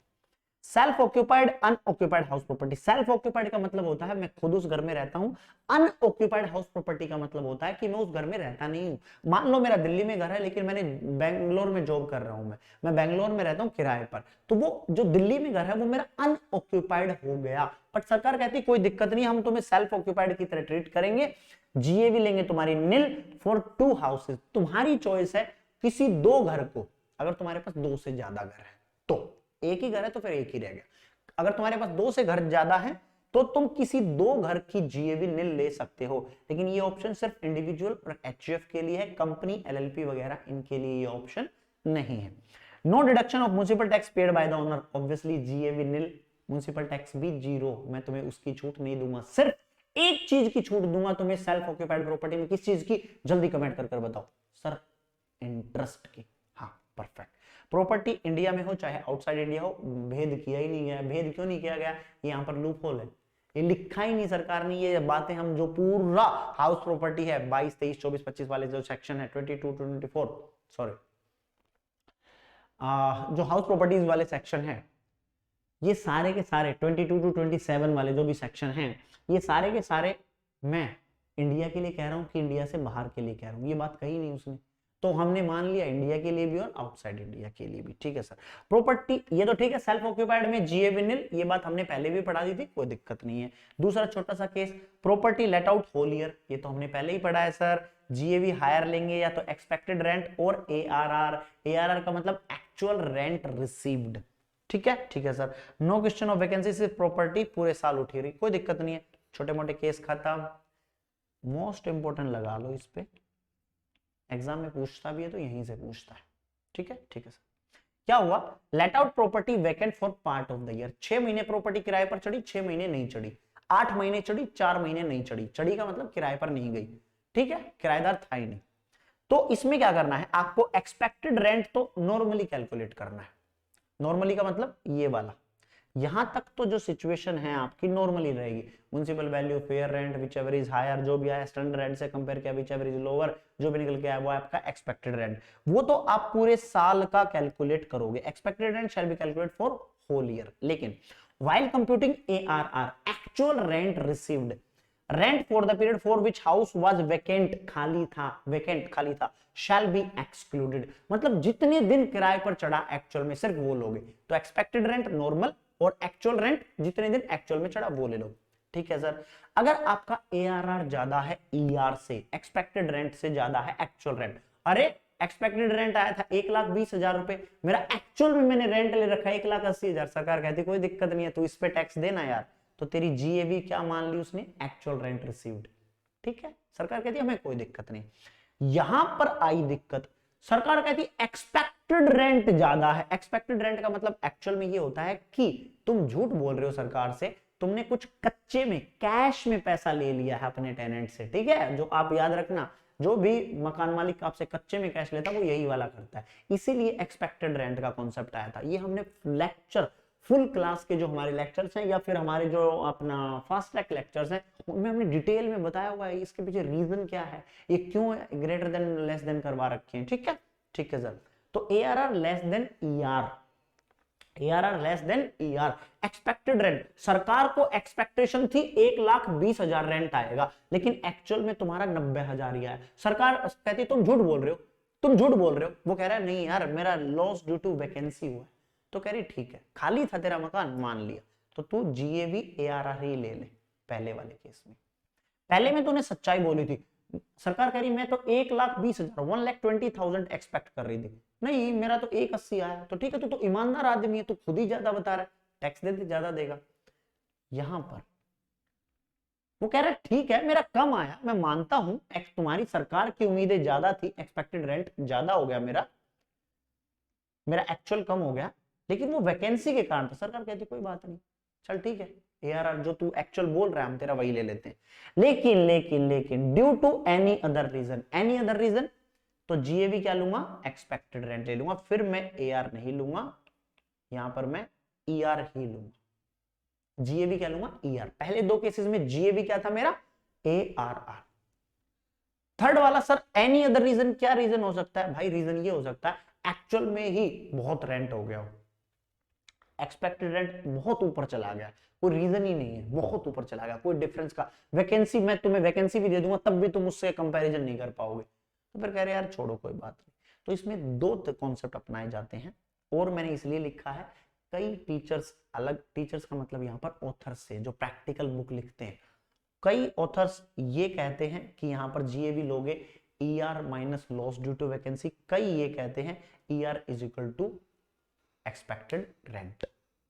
Self occupied unoccupied house property. Self occupied का मतलब होता है मैं खुद उस घर में रहता हूं। अनऑक्यूपाइड हाउस प्रॉपर्टी का मतलब होता है कि मैं उस घर में रहता नहीं हूं। मान लो मेरा दिल्ली में घर है लेकिन मैंने बेंगलोर में जॉब कर रहा हूं, मैं बेंगलोर में रहता हूं किराए पर, तो वो जो दिल्ली में घर है वो मेरा अनऑक्यूपाइड हो गया। बट सरकार कहती कोई दिक्कत नहीं, हम तुम्हें सेल्फ ऑक्यूपाइड की तरह ट्रीट करेंगे, जीएवी लेंगे तुम्हारी निल फॉर 2 हाउसेस। तुम्हारी चॉइस है किसी 2 घर को, अगर तुम्हारे पास 2 से ज्यादा घर है तो, एक ही घर है तो फिर एक ही रह गया, अगर तुम्हारे पास 2 से घर ज्यादा है तो तुम किसी 2 घर की जीएवी निल ले सकते हो। लेकिन ये ऑप्शन सिर्फ इंडिविजुअल और एचयूएफ के लिए है, कंपनी एलएलपी वगैरह इनके लिए ये ऑप्शन नहीं है। No deduction of municipal tax paid by the owner, obviously GAV nil, municipal tax भी 0, मैं तुम्हें उसकी छूट नहीं दूंगा। सिर्फ एक चीज की छूट दूंगा तुम्हें सेल्फ ऑक्यूपाइड प्रॉपर्टी में, किस चीज की? जल्दी कमेंट कर बताओ सर। इंटरेस्ट की। हाँ परफेक्ट। प्रॉपर्टी इंडिया में हो चाहे आउटसाइड इंडिया हो, भेद किया ही नहीं गया। भेद क्यों नहीं किया गया? यहाँ पर लूप होल है, ये लिखा ही नहीं सरकार ने। ये बातें हम जो पूरा हाउस प्रॉपर्टी है 22, 23, 24, 25 वाले जो सेक्शन है 22, 24, सॉरी जो हाउस प्रॉपर्टीज वाले सेक्शन है, ये सारे के सारे 22 to 27 वाले जो भी सेक्शन हैं, ये सारे के सारे मैं इंडिया के लिए कह रहा हूं कि इंडिया से बाहर के लिए कह रहा हूं, ये बात कही नहीं उसने, तो हमने मान लिया इंडिया के लिए भी और आउटसाइड इंडिया के लिए भी। ठीक है सर। प्रॉपर्टी ये तो ठीक है, सेल्फ ऑक्यूपाइड में जीएवी निल, ये बात हमने पहले भी पढ़ा दी थी, कोई दिक्कत नहीं है। दूसरा छोटा सा case, property let out whole year, ये तो हमने पहले ही पढ़ा है सर। जीएवी हायर लेंगे या तो एक्सपेक्टेड रेंट और एआरआर। एआरआर का मतलब एक्चुअल रेंट रिसीव्ड। ठीक है, ठीक है sir. No question of vacancy, सिर्फ प्रॉपर्टी पूरे साल उठी रही, कोई दिक्कत नहीं है, छोटे मोटे केस खत्म। मोस्ट इंपोर्टेंट लगा लो इस पे, एग्जाम में पूछता भी है तो यहीं से पूछता है। ठीक है, ठीक है सर। क्या हुआ, late out property vacant for part of the year. 6 महीने प्रॉपर्टी किराए पर चढ़ी, 6 महीने नहीं चढ़ी, 8 महीने चढ़ी, 4 महीने नहीं चढ़ी। चढ़ी का मतलब किराए पर नहीं गई, ठीक है, किराएदार था ही नहीं। तो इसमें क्या करना है आपको, एक्सपेक्टेड रेंट तो नॉर्मली कैलकुलेट करना है। नॉर्मली का मतलब ये वाला, यहां तक तो जो सिचुएशन है आपकी नॉर्मली रहेगी। Municipal value, fair rent, whichever is higher, जो भी आया स्टैंडर्ड रेंट से कंपेयर किया, विच एवर इज लोअर, जो भी निकल के आया वो आपका एक्सपेक्टेड रेंट। वो तो आप पूरे साल का कैलकुलेट करोगे। Expected rent shall be calculate for whole year. लेकिन while computing ARR, actual rent received, rent for the period for which house was vacant, खाली था, vacant खाली था, shall be excluded, मतलब जितने दिन किराए पर चढ़ा एक्चुअल में सिर्फ वो लोगे। तो एक्सपेक्टेड रेंट नॉर्मल और एक्चुअल रेंट जितने दिन एक्चुअल में चढ़ा वो ले लो। ठीक है सर। अगर आपका ARR ज्यादा है ER से, एक्सपेक्टेड रेंट से ज्यादा है एक्चुअल रेंट, अरे एक्सपेक्टेड रेंट आया था 1,20,000 रुपए, मेरा एक्चुअल में मैंने रेंट ले रखा है 1,80,000, सरकार कहती कोई दिक्कत नहीं है, तू इस पे टैक्स देना यार। तो तेरी जीएवी क्या मान ली उसने, एक्चुअल रेंट रिसीव्ड। ठीक है, सरकार कहती है हमें कोई दिक्कत नहीं। यहां पर आई दिक्कत, सरकार कहती एक्सपेक्टेड रेंट ज्यादा है। एक्सपेक्टेड रेंट का मतलब एक्चुअल में ये होता है कि तुम झूठ बोल रहे हो सरकार से, तुमने कुछ कच्चे में कैश में पैसा ले लिया है अपने टेनेंट से। ठीक है, जो आप याद रखना, जो भी मकान मालिक आपसे कच्चे में कैश लेता है वो यही वाला करता है। इसीलिए एक्सपेक्टेड रेंट का कॉन्सेप्ट आया था। ये हमने लेक्चर, फुल क्लास के जो हमारे लेक्चर्स हैं या फिर हमारे जो अपना फास्ट ट्रैक लेक्चर्स हैं उनमें हमने डिटेल में बताया हुआ है इसके पीछे रीजन क्या है, ये क्यों ग्रेटर देन लेस देन करवा रखे हैं। ठीक है, ठीक है सर। तो ARR less than ER, ARR less than ER। Expected rent, सरकार को एक्सपेक्टेशन थी 1,20,000 रेंट आएगा, लेकिन एक्चुअल में तुम्हारा 90,000 ही आया। सरकार कहती तुम झूठ बोल रहे हो, तुम झूठ बोल रहे हो। वो कह रहा है नहीं यार मेरा लॉस ड्यू टू वैकेंसी हुआ है। तो कह रही ठीक है, खाली था तेरा मकान, मान लिया, तो तू GAV ARR ही ले ले। पहले वाले केस में, पहले में तूने सच्चाई बोली थी, सरकार कह रही मैं तो 1,20,000 1,20,000 एक्सपेक्ट कर रही थी, नहीं मेरा तो 1,80 आया। तो ठीक है, तू तो ईमानदार आदमी है, तू खुद ही ज्यादा बता रहा है, टैक्स दे ज्यादा देगा। यहां पर वो कह रहा है ठीक है मेरा कम आया, मैं मानता हूं तुम्हारी सरकार की उम्मीदें ज्यादा थी, एक्सपेक्टेड रेंट ज्यादा हो गया, मेरा एक्चुअल कम हो गया, लेकिन वो वैकेंसी के कारण था। सरकार कहती कोई बात नहीं, चल ठीक है, ARR जो तू एक्चुअल बोल रहा है हम तेरा वही ले लेते हैं। लेकिन लेकिन लेकिन due to any other reason, any other reason, तो GAV क्या लूंगा, एक्सपेक्टेड रेंट ले लूंगा, फिर मैं AR नहीं लूंगा, यहां पर मैं ER ही लूंगा। GAV क्या लूंगा, ER। पहले दो केसेस में GAV क्या था मेरा, ARR। थर्ड वाला सर एनी अदर रीजन, क्या रीजन हो सकता है भाई, रीजन ये हो सकता है एक्चुअल में ही बहुत रेंट हो गया हो, एक्सपेक्टेड रेंट बहुत ऊपर चला गया, कोई रीजन ही नहीं है, बहुत ऊपर चला गया, कोई डिफरेंस का, वैकेंसी मैं तुम्हें वैकेंसी भी दे दूंगा तब भी तुम उससे कंपैरिजन नहीं कर पाओगे। तो फिर कह रहे यार छोड़ो कोई बात नहीं। तो इसमें दो कॉन्सेप्ट अपनाए जाते हैं, और मैंने इसलिए लिखा है कई टीचर्स, अलग टीचर्स का मतलब यहाँ पर ऑथर्स से जो प्रैक्टिकल बुक लिखते हैं, कई ऑथर्स ये कहते हैं कि यहाँ पर GAV लोगे ER minus loss due to vacancy, कई ये कहते हैं ER is equal to expected rent.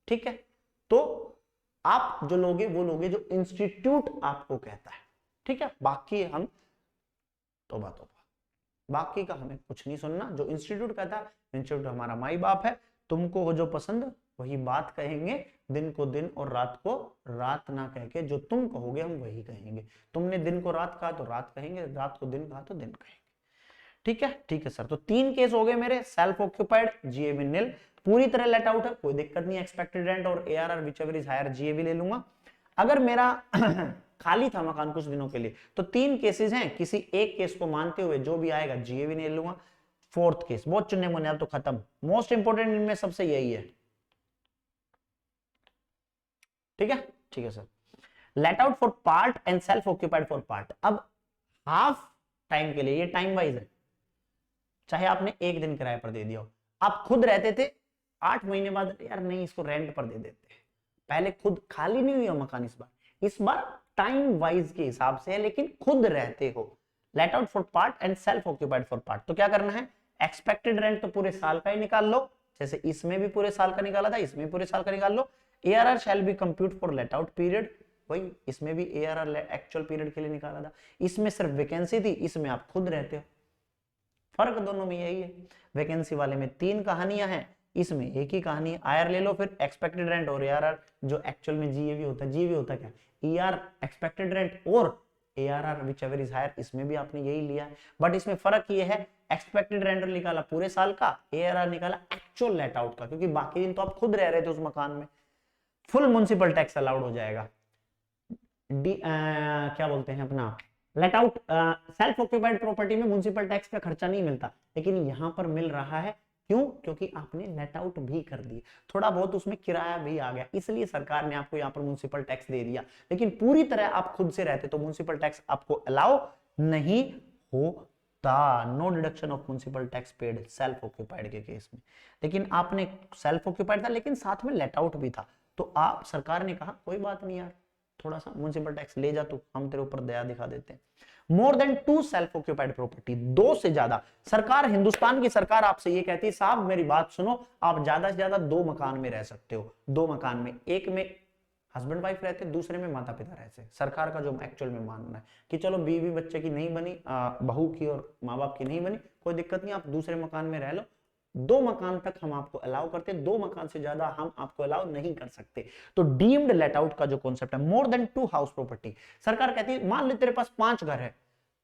ठीक है, तो आप जो लोगे वो लोगे जो इंस्टीट्यूट आपको कहता है। ठीक है, बाकी हम तौबा तौबा, बाकी का हमें कुछ नहीं सुनना, जो इंस्टीट्यूट कहता है, इंस्टीट्यूट हमारा माई बाप है, तुमको हो जो पसंद वही बात कहेंगे, दिन को दिन और रात को रात ना कह के जो तुम कहोगे हम वही कहेंगे। तुमने दिन को रात कहा तो रात कहेंगे, रात को दिन कहा तो दिन कहेंगे। ठीक है, ठीक है सर। तो 3 केस हो गए मेरे, सेल्फ ऑक्यूपाइड, GAV नील, पूरी तरह लेट आउट है, कोई दिक्कत नहीं, एक्सपेक्टेड रेंट और ARR whichever is higher GAV ले लूंगा। अगर मेरा खाली था मकान कुछ दिनों के लिए, तो 3 केसेस हैं, किसी एक केस को मानते हुए जो भी आएगा GAV ले लूंगा। फोर्थ केस बहुत चुनने मुन्ने, अब तो खत्म, मोस्ट इंपोर्टेंट इनमें सबसे यही है। ठीक है, ठीक है sir. Let out for part and self occupied for part. अब हाफ टाइम के लिए, ये टाइम वाइज है, चाहे आपने 1 दिन किराए पर दे दिया हो, आप खुद रहते थे, 8 महीने बाद यार नहीं इसको रेंट पर दे देते, पहले खुद खाली नहीं हुआ मकान, इस बार टाइम वाइज के हिसाब से है, लेकिन खुद रहते हो, let out for part and self occupied for part. तो क्या करना है, एक्सपेक्टेड रेंट तो पूरे साल का ही निकाल लो, जैसे इसमें भी पूरे साल का निकाला था, इसमें पूरे साल का निकाल लो। ARR shall be compute for let out period, वही इसमें भी ARR एक्चुअल पीरियड के लिए निकाला था, इसमें सिर्फ वैकेंसी थी, इसमें आप खुद रहते हो, फर्क दोनों में यही है। वैकेंसी वाले में 3 कहानियां हैं, इसमें एक ही कहानी। आर ले लो फिर एक्सपेक्टेड रेंट और ARR, जो एक्चुअल में GAV होता है, GAV होता क्या, ER एक्सपेक्टेड रेंट और ARR व्हिचएवर इज हायर, इसमें भी आपने यही लिया है। बट इसमें फर्क ये है, एक्सपेक्टेड रेंट निकाला पूरे साल का, ARR निकाला एक्चुअल लेट आउट का, क्योंकि बाकी दिन तो आप खुद रह रहे थे उस मकान में। फुल म्युनिसिपल टैक्स अलाउड हो जाएगा। क्या बोलते हैं अपना let out, self occupied property में म्युनिसिपल टैक्स का खर्चा नहीं मिलता, लेकिन यहां पर मिल रहा है। क्यों? क्योंकि आपने लेट आउट भी कर दिए, थोड़ा बहुत उसमें किराया भी आ गया, इसलिए सरकार ने आपको यहाँ पर म्युनिसिपल टैक्स दे दिया। लेकिन पूरी तरह आप खुद से रहते तो म्युनिसिपल टैक्स आपको अलाउ नहीं होता। No deduction of municipal tax paid self occupied के केस में। लेकिन आपने सेल्फ ऑक्यूपाइड था लेकिन साथ में लेट आउट भी था, तो आप सरकार ने कहा कोई बात नहीं यार, थोड़ा सा म्युनिसिपल टैक्स ले जा तू, हम तेरे ऊपर दया दिखा देते हैं। मोर देन 2 सेल्फ ऑक्यूपाइड प्रॉपर्टी, 2 से ज्यादा। सरकार, हिंदुस्तान की सरकार आपसे ये कहती है साहब मेरी बात सुनो, आप ज्यादा से ज्यादा 2 मकान में रह सकते हो। 2 मकान में, एक में हस्बैंड वाइफ रहते, दूसरे में माता पिता रहते। सरकार का जो एक्चुअल में मानना है कि चलो बीवी बच्चे की नहीं बनी, बहू की और माँ बाप की नहीं बनी, कोई दिक्कत नहीं, आप दूसरे मकान में रह लो। 2 मकान तक हम आपको अलाउ करते हैं, 2 मकान से ज्यादा हम आपको अलाउ नहीं कर सकते। तो डीम्ड लेट आउट का जो कॉन्सेप्ट है, मोर देन 2 हाउस प्रॉपर्टी, सरकार कहती है मान ले तेरे पास 5 घर है,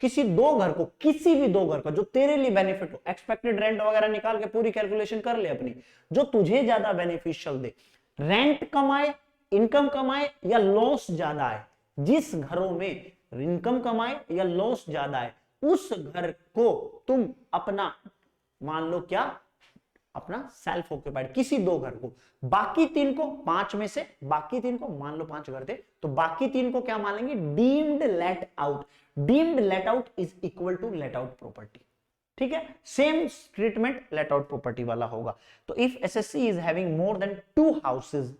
किसी 2 घर को, किसी भी 2 घर का जो तेरे लिए बेनिफिट हो, एक्सपेक्टेड रेंट वगैरह निकाल के पूरी कैलकुलेशन कर ले अपनी, जो तुझे ज्यादा बेनिफिशियल दे, रेंट कमाए, इनकम कमाए या लॉस ज्यादा है, जिस घरों में इनकम कमाए या लॉस ज्यादा है उस घर को तुम अपना मान लो क्या, अपना सेल्फ ऑक्यूपाइड, किसी 2 घर को, बाकी 3 को, 5 में से बाकी 3 को, मान लो 5 घर थे तो बाकी 3 को क्या मान लेंगे, deemed let out. Deemed let out is equal to let out property, ठीक है, same treatment let out property वाला होगा। तो if SSC is having more than 2 houses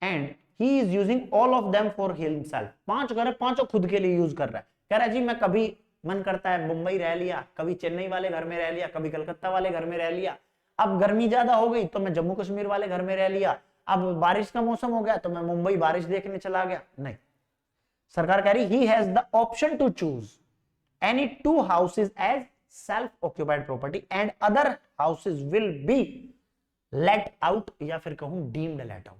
and he is using all of them for himself, 5 घर है, 5 खुद के लिए यूज कर रहा है, कह रहा है जी मैं कभी मन करता है मुंबई रह लिया, कभी चेन्नई वाले घर में रह लिया, कभी कलकत्ता वाले घर में रह लिया, अब गर्मी ज्यादा हो गई तो मैं जम्मू कश्मीर वाले घर में रह लिया, अब बारिश का मौसम हो गया तो मैं मुंबई बारिश देखने चला गया। नहीं, सरकार कह रही he has the option to choose any 2 houses as self occupied property and other houses will be let out, या फिर कहूं डीम्ड लेट आउट।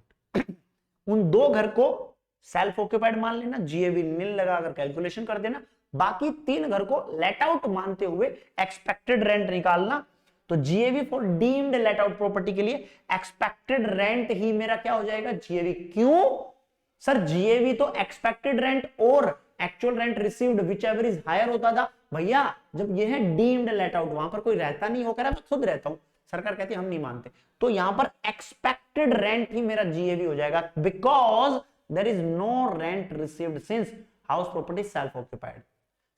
उन 2 घर को सेल्फ ऑक्यूपाइड मान लेना, GAV नील लगाकर कैलकुलेशन कर देना, बाकी 3 घर को लेट आउट मानते हुए एक्सपेक्टेड रेंट निकालना। तो GAV for deemed let out property के लिए एक्सपेक्टेड रेंट ही मेरा क्या हो जाएगा, GAV। क्यों सर, GAV तो एक्सपेक्टेड रेंट और actual rent received whichever is higher होता था भैया, जब ये है डीम्ड लेट आउट, वहां पर कोई रहता नहीं हो, कह रहा मैं खुद रहता हूं, सरकार कहती है हम नहीं मानते, तो यहां पर एक्सपेक्टेड रेंट ही मेरा GAV हो जाएगा, because there is no rent received since house property self occupied.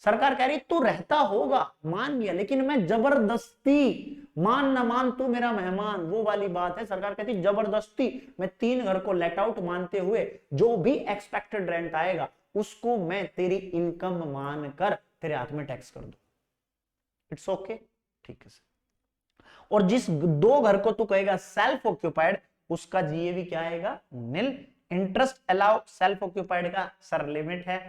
सरकार कह रही तू रहता होगा, मान लिया, लेकिन मैं जबरदस्ती, मान ना मान तू मेरा मेहमान, वो वाली बात है। सरकार कहती जबरदस्ती मैं 3 घर को लेट आउट मानते हुए जो भी एक्सपेक्टेड रेंट आएगा उसको मैं तेरी इनकम मानकर तेरे हाथ में टैक्स कर दूं। इट्स ओके, ठीक है सर। और जिस 2 घर को तू कहेगा सेल्फ ऑक्यूपाइड, उसका GAV क्या आएगा, नील। इंटरेस्ट अलाउ सेल्फ ऑक्यूपाइड का सर लिमिट है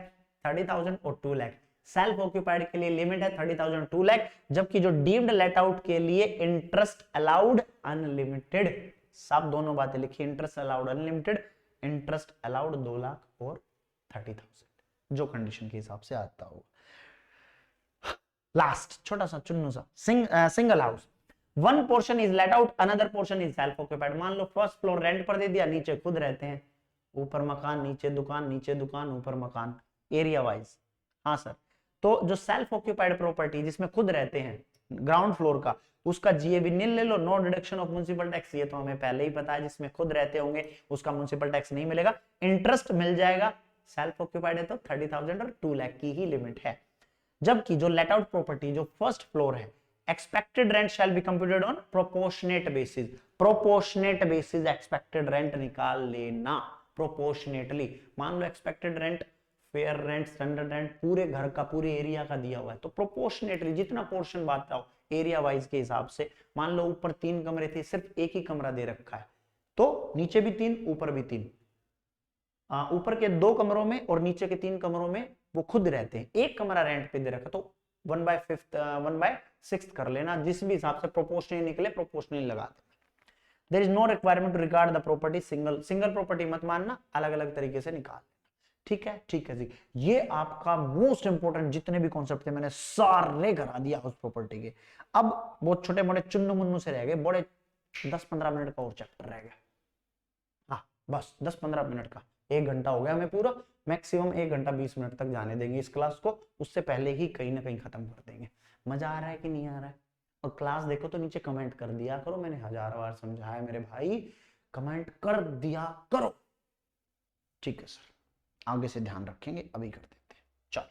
30,000 और 2 लाख, सेल्फ ऑक्यूपाइड के लिए लिमिट है 30,000 2 लाख, जबकि जो डीम्ड लेट आउट के लिए इंटरेस्ट अलाउड अनलिमिटेड, सब दोनों बातें लिखी, interest allowed unlimited, interest allowed 2 lakh और 30,000, जो कंडीशन के हिसाब से आता होगा। लास्ट छोटा सा चुन्नू सा, single house, 1 portion is let out, another portion is self occupied. मान लो फर्स्ट फ्लोर रेंट पर दे दिया, नीचे खुद रहते हैं, ऊपर मकान नीचे दुकान, नीचे दुकान ऊपर मकान, एरिया वाइज। हाँ सर, तो जो सेल्फ ऑक्यूपाइड प्रॉपर्टी जिसमें खुद रहते हैं ग्राउंड फ्लोर का, उसका GAV नील ले लो, no deduction of municipal tax, ये तो हमें पहले ही पता है, जिसमें खुद रहते होंगे उसका म्युनिसिपल टैक्स नहीं मिलेगा, इंटरेस्ट मिल जाएगा, सेल्फ ऑक्यूपाइड है तो 30,000 और 2 लाख की ही लिमिट है। जबकि जो लेट आउट प्रॉपर्टी जो फर्स्ट फ्लोर है, expected rent shall be computed on proportionate basis, proportionate basis expected rent निकाल लेना प्रोपोर्शनेटली। मान लो expected rent fair rent, standard rent, पूरे घर का, पूरे एरिया का दिया हुआ है। तो प्रोपोर्शनेटली जितना पोर्शन बांट रहा हो एरिया वाइज के हिसाब से, मान लो ऊपर 3 कमरे थे, सिर्फ एक ही कमरा दे रखा है, तो नीचे भी 3 ऊपर भी 3, ऊपर के 2 कमरों में और नीचे के 3 कमरों में वो खुद रहते हैं, एक कमरा रेंट पे दे रखा, तो 1/6 कर लेना, जिस भी हिसाब से प्रोपोर्शनली निकले प्रोपोर्शनली लगा देना। There is no requirement to regard the property single, single property मत मानना, अलग अलग तरीके से निकाल लेना। ठीक है, ठीक है जी। ये आपका मोस्ट इंपोर्टेंट जितने भी कॉन्सेप्ट थे मैंने सारे करा दिया हाउस प्रॉपर्टी के। अब बहुत छोटे मोटे चुन्नू मुन्नू से रह गए, बड़े 10-15 मिनट का और चैप्टर रह गया। हाँ बस 10-15 मिनट का, 1 घंटा हो गया हमें पूरा, मैक्सिमम 1 घंटा 20 मिनट तक जाने देंगे इस क्लास को, उससे पहले ही कहीं ना कहीं खत्म कर देंगे। मजा आ रहा है कि नहीं आ रहा है? और क्लास देखो तो नीचे कमेंट कर दिया करो, मैंने 1000 बार समझाया मेरे भाई, कमेंट कर दिया करो। ठीक है सर, आगे से ध्यान रखेंगे, अभी कर देते हैं। चलो,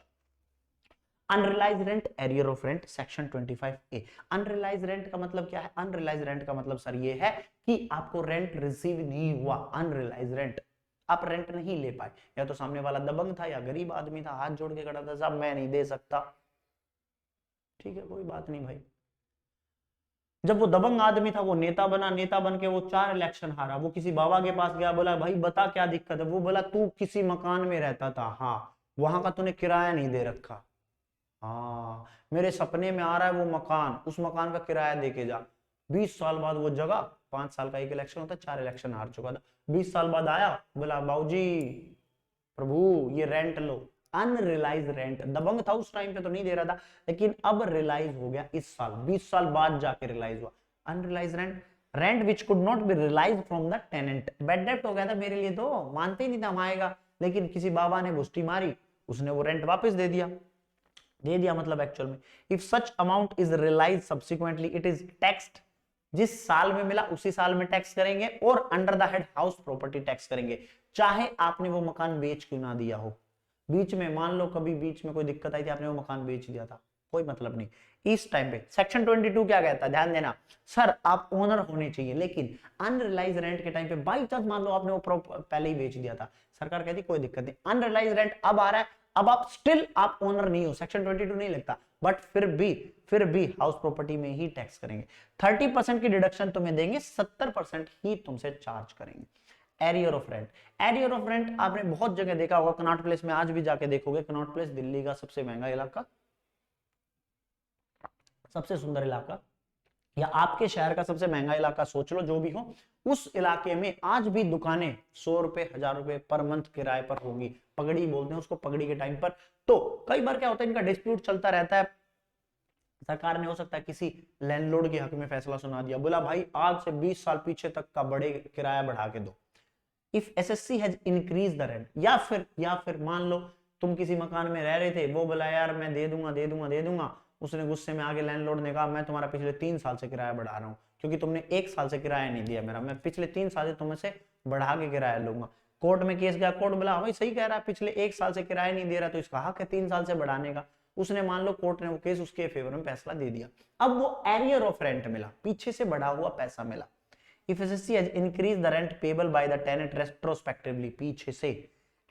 unrealised rent, arrear of rent, section 25A। Unrealised rent का मतलब क्या है? अनरिलाइज रेंट का मतलब सर ये है कि आपको रेंट रिसीव नहीं हुआ, अनरिलाइज रेंट, आप रेंट नहीं ले पाए, या तो सामने वाला दबंग था या गरीब आदमी था, हाथ जोड़ के खड़ा था, साहब मैं नहीं दे सकता, ठीक है कोई बात नहीं भाई। जब वो दबंग आदमी था, वो नेता बना, नेता बन के वो 4 इलेक्शन हारा, वो किसी बाबा के पास गया, बोला भाई बता क्या दिक्कत है, वो बोला तू किसी मकान में रहता था, हाँ वहां का तूने किराया नहीं दे रखा, हाँ मेरे सपने में आ रहा है वो मकान, उस मकान का किराया दे के जा। 20 साल बाद वो जगह, 5 साल का एक इलेक्शन होता, 4 इलेक्शन हार चुका था, 20 साल बाद आया, बोला बाबूजी प्रभु ये रेंट लो, अनरिलाइज रेंट, दबंग था उस टाइम पे तो नहीं दे रहा था, लेकिन अब रियलाइज हो गया इस साल, 20 साल बाद जाके रियलाइज हुआ। Unrealise rent, rent which could not be realise from the tenant, bad डेब्ट हो गया था मेरे लिए, तो मानते ही नहीं था हम आएगा, लेकिन किसी बाबा ने घुष्टी मारी, उसने वो रेंट वापस दे दिया, दे दिया मतलब एक्चुअल में। If such amount is realise subsequently it is taxed, जिस साल में मिला उसी साल में टैक्स करेंगे, और under the head house property tax करेंगे, चाहे आपने वो मकान बेच क्यों ना दिया हो। बीच में मान लो कभी बीच में कोई दिक्कत आई थी, आपने वो मकान बेच दिया था, कोई मतलब नहीं, इस टाइम पे सेक्शन 22 क्या कहता है, ध्यान देना सर, आप ओनर होने चाहिए, लेकिन अनरिलाइज रेंट के टाइम पे बाई चांस मान लो आपने वो पहले ही बेच दिया था, सरकार कहती कोई दिक्कत नहीं, अनरिलाइज रेंट अब आ रहा है, अब आप स्टिल आप ओनर नहीं हो, सेक्शन 22 नहीं लगता, बट फिर भी हाउस प्रॉपर्टी में ही टैक्स करेंगे, 30% की डिडक्शन तुम्हें देंगे, 70% ही तुमसे चार्ज करेंगे। Arrear of rent, arrear of rent आपने बहुत जगह देखा होगा, कनॉट प्लेस में आज भी जाके देखोगे, कनॉट प्लेस दिल्ली का सबसे महंगा इलाका, सबसे सुंदर इलाका, या आपके शहर का सबसे महंगा इलाका सोच लो, जो भी हो, उस इलाके में आज भी दुकानें 100 रुपए 1000 रुपए पर मंथ किराए पर होंगी, पगड़ी बोलते हैं उसको, पगड़ी के टाइम पर। तो कई बार क्या होता है, इनका डिस्प्यूट चलता रहता है, सरकार ने हो सकता है किसी लैंडलॉर्ड के हक में फैसला सुना दिया, बोला भाई आज से 20 साल पीछे तक का बड़े किराया बढ़ा के दो। If SSC has increase the rent, या फिर मान लो तुम किसी मकान में रह रहे थे, वो बोला यार मैं दे दूंगा, उसने गुस्से में आगे लैंडलॉर्ड ने कहा मैं तुम्हारा पिछले 3 साल से किराया बढ़ा रहा हूँ, क्योंकि तुमने 1 साल से किराया नहीं दिया मेरा, मैं पिछले 3 साल से तुमसे बढ़ा के किराया लूंगा। कोर्ट में केस गया, कोर्ट बोला भाई सही कह रहा है, पिछले 1 साल से किराया नहीं दे रहा, तो इसका हक है 3 साल से बढ़ाने का, उसने मान लो कोर्ट ने वो केस उसके फेवर में फैसला दे दिया, अब वो एरियर ऑफ रेंट मिला, पीछे से बढ़ा हुआ पैसा मिला। If SSC has increased the rent payable by the tenant retrospectively, पीछे से,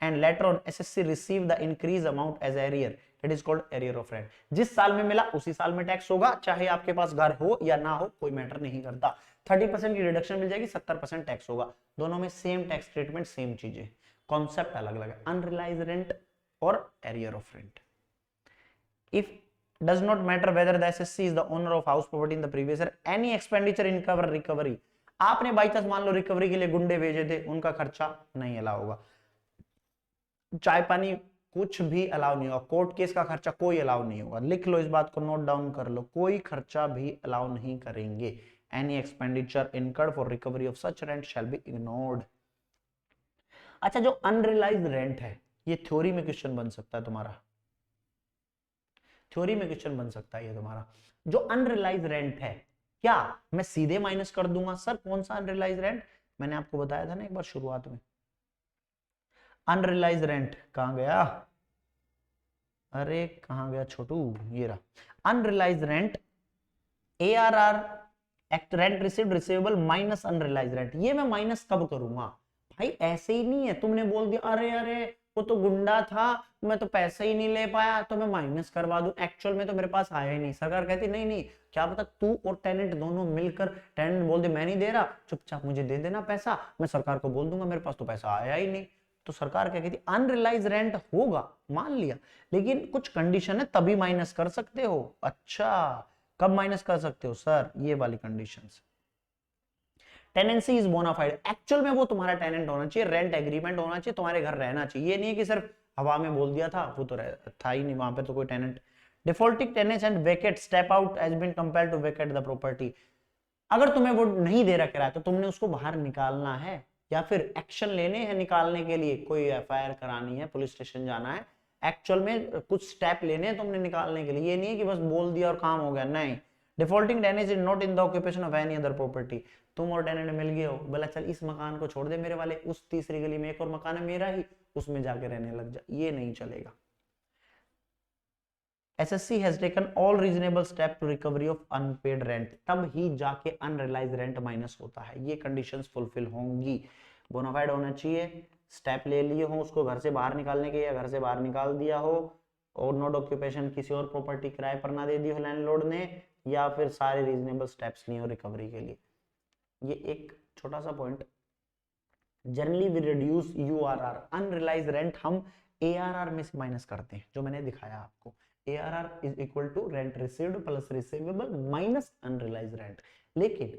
and later on SSC received the increased amount as arrear, that is called arrear of rent। जिस साल में मिला उसी साल में टैक्स होगा, चाहे आपके पास घर हो या ना हो, कोई मैटर नहीं करता, 30% की रिडक्शन मिल जाएगी, 70% टैक्स होगा, दोनों में सेम टैक्स ट्रीटमेंट, सेम चीजें, कॉन्सेप्ट अलग अलग है, अनरिलाइज रेंट और arrear of rent। If does not matter whether the SSC is the owner of house property in the previous year, any expenditure in cover recovery, आपने by chance मान लो recovery के लिए गुंडे भेजे थे, उनका खर्चा नहीं अलाउ होगा, चाय पानी कुछ भी अलाउ नहीं होगा, कोर्ट केस का खर्चा कोई अलाउ नहीं होगा, लिख लो इस बात को, नोट डाउन कर लो, कोई खर्चा भी अलाउ नहीं करेंगे। Any expenditure incurred for recovery of such rent shall be ignored. अच्छा, जो अनरियलाइज्ड रेंट है, ये थ्योरी में क्वेश्चन बन सकता है तुम्हारा, थ्योरी में क्वेश्चन बन सकता है ये तुम्हारा, जो अनरियलाइज्ड रेंट है, क्या मैं सीधे माइनस कर दूंगा? सर कौन सा अनरियलाइज्ड रेंट? मैंने आपको बताया था ना एक बार शुरुआत में, अनरियलाइज्ड रेंट कहां गया, अरे कहां गया छोटू, ये रहा, unrealised rent, ARR act rent received receivable minus unrealised rent, ये मैं माइनस कब करूंगा भाई? ऐसे ही नहीं है, तुमने बोल दिया अरे वो तो गुंडा था, मैं तो पैसे ही नहीं ले पाया तो मैं माइनस करवा दूं, एक्चुअल में तो मेरे पास आया ही नहीं। सरकार कहती नहीं नहीं, क्या पता तू और टेनेंट दोनों मिलकर, टेनेंट बोल दे मैं नहीं दे रहा, चुपचाप मुझे दे देना पैसा, मैं सरकार को बोल दूंगा मेरे पास तो पैसा आया ही नहीं। तो सरकार क्या कहती अनरिलाइज रेंट होगा, मान लिया, लेकिन कुछ कंडीशन है तभी माइनस कर सकते हो। अच्छा, कब माइनस कर सकते हो सर? ये वाली कंडीशन। टेनेंसी इज बोनाफाइड, एक्चुअल में वो तुम्हारा टेनेंट होना चाहिए, रेंट एग्रीमेंट होना चाहिए, तुम्हारे घर रहना चाहिए। ये नहीं है कि सिर्फ हवा में बोल दिया था, वो तो था ही नहीं वहां पे तो कोई tenant. Defaulting tenants and vacate step out has been compelled to vacate the property. अगर तुम्हें वो नहीं दे रहा किराया तो तुमने उसको बाहर निकालना है, या फिर एक्शन लेने हैं निकालने के लिए, कोई एफआईआर करानी है, पुलिस स्टेशन जाना है, एक्चुअल में कुछ स्टेप लेने हैं तुमने निकालने के लिए। ये नहीं है कि बस बोल दिया और काम हो गया, नहीं। Defaulting tenant is not in the occupation of any other property. तुम और टेनेंट मिल गए हो, बोला चल इस मकान को छोड़ दे मेरे वाले, उस तीसरी गली में एक और मकान है मेरा ही, उसमें जाके रहने लग जा, ये नहीं चलेगा। SSC has taken all reasonable step to recovery of unpaid rent, तब ही जाके अनरिलाइज रेंट माइनस होता है। ये कंडीशंस फुलफिल होंगी, बोनाफाइड होना चाहिए, स्टेप ले लिए हो उसको घर से बाहर निकालने के, या घर से बाहर निकाल दिया हो, और नोट ऑक्यूपेशन किसी और प्रॉपर्टी किराए पर ना दे दी हो लैंडलॉर्ड ने, या फिर सारे रीजनेबल स्टेप्स लिए हो रिकवरी के लिए। ये एक छोटा सा point, generally we reduce URR, unrealised rent हम एआरआर में से माइनस करते हैं, जो मैंने दिखाया आपको। ARR is equal to rent received plus receivable minus unrealized rent। लेकिन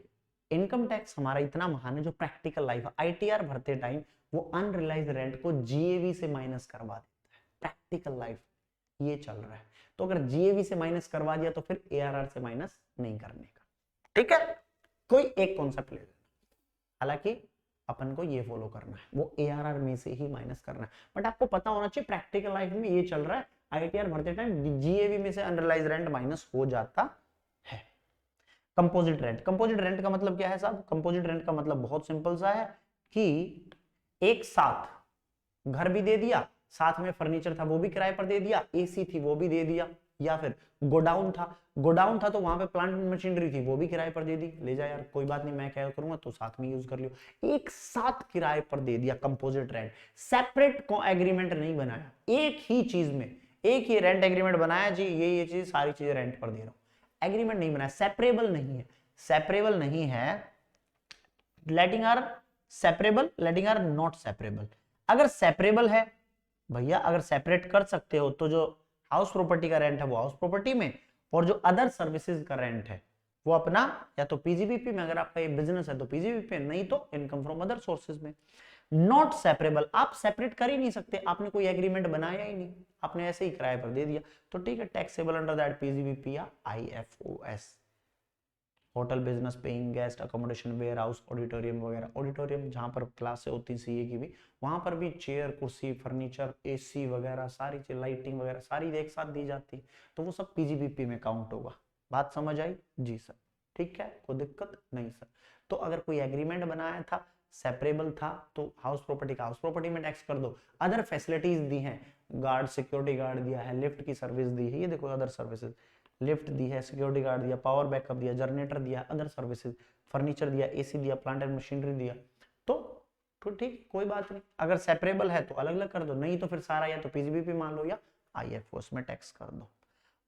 इनकम टैक्स हमारा इतना महान है, जो प्रैक्टिकल लाइफ ITR भरते टाइम वो अनरिलाइज रेंट को GAV से माइनस करवा देता है। प्रैक्टिकल लाइफ ये चल रहा है, तो अगर GAV से माइनस करवा दिया तो फिर ARR से माइनस नहीं करने का। ठीक है, कोई एक कॉन्सेप्ट ले लेना, हालांकि अपन को ये फॉलो करना है, वो ARR में से ही माइनस करना है, बट आपको पता होना चाहिए प्रैक्टिकल लाइफ में ये चल रहा है, ITR भरते टाइम GAV में से अनरिलाइज रेंट माइनस हो जाता है। कंपोजिट रेंट, कंपोजिट रेंट का मतलब क्या है साहब? कंपोजिट रेंट का मतलब बहुत सिंपल सा है कि एक साथ घर भी दे दिया, साथ में फर्नीचर था वो भी किराए पर दे दिया, AC थी वो भी दे दिया, या फिर गोडाउन था तो वहां पे प्लांट मशीनरी थी वो भी किराए पर दे दी, ले जा यार कोई बात नहीं मैं क्या करूंगा तो साथ में यूज कर लियो, एक साथ किराए पर दे दिया। कंपोजिट रेंट, सेपरेट को एग्रीमेंट नहीं बनाया, एक ही चीज में एक ही रेंट एग्रीमेंट बनाया जी, ये चीज सारी चीजें रेंट पर दे रहा हूं, एग्रीमेंट नहीं बनाया, सेपरेबल नहीं है, सेपरेबल नहीं है, letting are separable, letting are not separable. अगर सेपरेबल है भैया, अगर सेपरेट कर सकते हो तो जो हाउस प्रॉपर्टी का रेंट है वो हाउस प्रॉपर्टी में, और जो अदर सर्विसेज का रेंट है वो अपना या तो पीजीबीपी में, अगर आपका ये बिजनेस है तो पीजीबीपी, नहीं तो इनकम फ्रॉम अदर सोर्सेज में। नॉट सेपरेबल, आप सेपरेट कर ही नहीं सकते, आपने कोई एग्रीमेंट बनाया ही नहीं, आपने ऐसे ही किराए पर दे दिया, तो ठीक है, टैक्सेबल अंडर दैट पीजीबीपी या IFOS। Hotel business, paying guest, accommodation, warehouse, auditorium वगैरह, ऑडिटोरियम जहां पर क्लासें होती है CA की भी, वहां पर भी चेयर कुर्सी फर्नीचर AC वगैरह सारी चीज, लाइटिंग वगैरह सारी एक साथ दी जाती है, तो वो सब पीजीबीपी में काउंट होगा। बात समझ आई? जी सर, ठीक है, कोई दिक्कत नहीं सर। तो अगर कोई एग्रीमेंट बनाया था, सेपरेबल था, तो हाउस प्रॉपर्टी का हाउस प्रॉपर्टी में टैक्स कर दो। अदर फैसिलिटीज दी हैं, गार्ड, सिक्योरिटी गार्ड दिया है, लिफ्ट की सर्विस दी है, ये देखो अदर सर्विसेज, लिफ्ट दी है, सिक्योरिटी गार्ड दिया, पावर बैकअप दिया, जनरेटर दिया, अदर सर्विसेज, फर्नीचर दिया, AC दिया, प्लांट एंड मशीनरी दिया, तो ठीक, कोई बात नहीं। अगर सेपरेबल है तो अलग अलग कर दो, नहीं तो फिर सारा या तो पीजीबीपी मान लो या IFOS में टैक्स कर दो।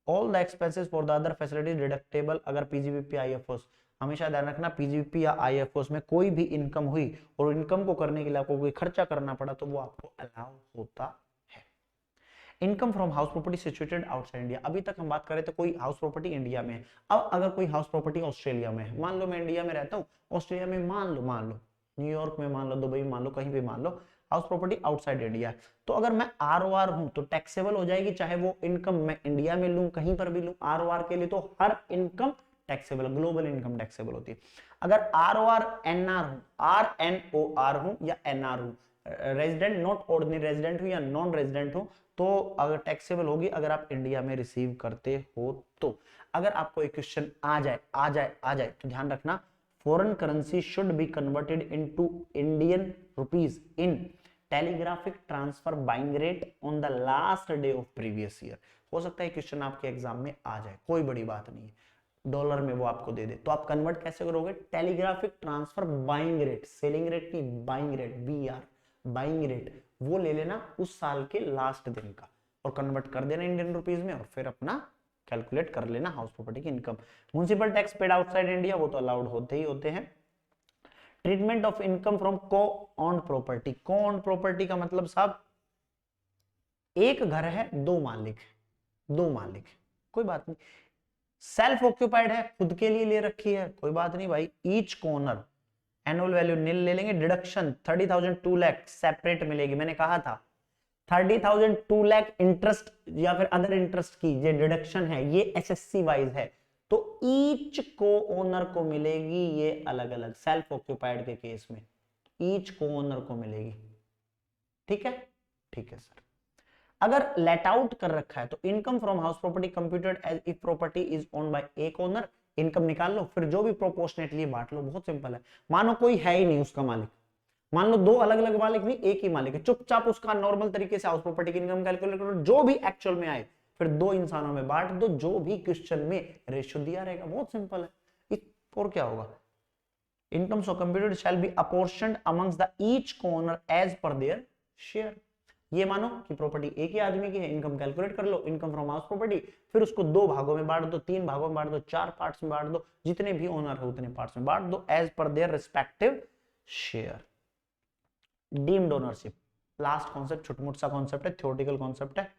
All the expenses for the other facilities deductible, अगर पीजीबीपी IFOS, हमेशा ध्यान रखना पीजीबीपी या IFOS में कोई भी इनकम हुई और इनकम को करने के लिए आपको कोई खर्चा करना पड़ा तो वो आपको अलाउ होता है। Income from house property situated outside India, अभी तक हम बात कर रहे थे कोई हाउस प्रॉपर्टी इंडिया में है, अब अगर कोई हाउस प्रॉपर्टी ऑस्ट्रेलिया में है, मान लो मैं इंडिया में रहता हूँ, ऑस्ट्रेलिया में मान लो न्यूयॉर्क में मान लो, दुबई मान लो, कहीं भी मान लो, हाउस प्रॉपर्टी आउटसाइड इंडिया है, तो अगर मैं ROR हूं तो टैक्सेबल हो जाएगी, चाहे वो इनकम मैं इंडिया में लूं कहीं पर भी लूं, ROR के लिए तो हर income taxable, global income taxable होती है। अगर ROR NR हूं, RNOR हूं या NR हूं, रेजिडेंट नॉट ऑर्डिनरी रेजिडेंट हूं या नॉन रेजिडेंट हूं, तो अगर टैक्सेबल होगी अगर आप इंडिया में रिसीव करते हो तो। अगर आपको एक क्वेश्चन आ जाए तो ध्यान रखना, foreign currency should be converted into Indian rupees in telegraphic transfer buying rate on the last day of previous year। हो सकता है क्वेश्चन आपके एग्जाम में आ जाए, कोई बड़ी बात नहीं है, डॉलर में वो आपको दे दे, तो आप कन्वर्ट कैसे करोगे? Telegraphic transfer buying rate, selling rate की buying rate, BR buying rate वो ले लेना उस साल के लास्ट दिन का और कन्वर्ट कर देना इंडियन रुपीज में और फिर अपना कैलकुलेट कर लेना हाउस प्रॉपर्टी की income. Municipal tax paid outside India वो तो अलाउड होते ही होते हैं। ट्रीटमेंट ऑफ इनकम फ्रॉम को ऑन्ड प्रॉपर्टी। को ऑन्ड प्रॉपर्टी का मतलब साहब एक घर है, दो मालिक, कोई बात नहीं। सेल्फ ऑक्यूपाइड है, खुद के लिए ले रखी है, कोई बात नहीं भाई। ईच कॉर्नर एनुअल वैल्यू नील ले लेंगे। डिडक्शन 30,000 2 लाख सेपरेट मिलेगी, मैंने कहा था 30,000 2 लाख इंटरेस्ट या फिर अदर इंटरेस्ट की ये डिडक्शन है, ये एसएससी वाइज है, तो ईच को ओनर को मिलेगी ये अलग अलग। सेल्फ ऑक्यूपाइड के केस में ईच को ओनर को मिलेगी। ठीक है, ठीक है सर। अगर लेट आउट कर रखा है तो income from house property computed as if property is owned by एक ओनर, इनकम निकाल लो, फिर जो भी प्रोपोर्शनेटली बांट लो। बहुत सिंपल है। मानो कोई है ही नहीं उसका मालिक, मान लो दो अलग अलग मालिक नहीं, एक ही मालिक है, चुपचाप उसका नॉर्मल तरीके से हाउस प्रॉपर्टी की इनकम कैलकुलेट करो, जो भी एक्चुअल में आए फिर दो इंसानों में बांट दो, जो भी क्वेश्चन में रेशियो दिया रहेगा। बहुत सिंपल है। और क्या होगा, income so computed shall be apportioned amongst the each owner as per their share. ये मानो कि प्रॉपर्टी एक ही आदमी की है, इनकम कैलकुलेट कर लो, इनकम फ्रॉम हाउस प्रॉपर्टी, फिर उसको दो भागों में बांट दो, तीन भागों में बांट दो, चार पार्ट्स में बांट दो, जितने भी ओनर हो उतने पार्ट्स में बांट दो as per their respective share. Deemed ownership, last concept, छोटा मोटा कॉन्सेप्ट है, थ्योरेटिकल कॉन्सेप्ट है।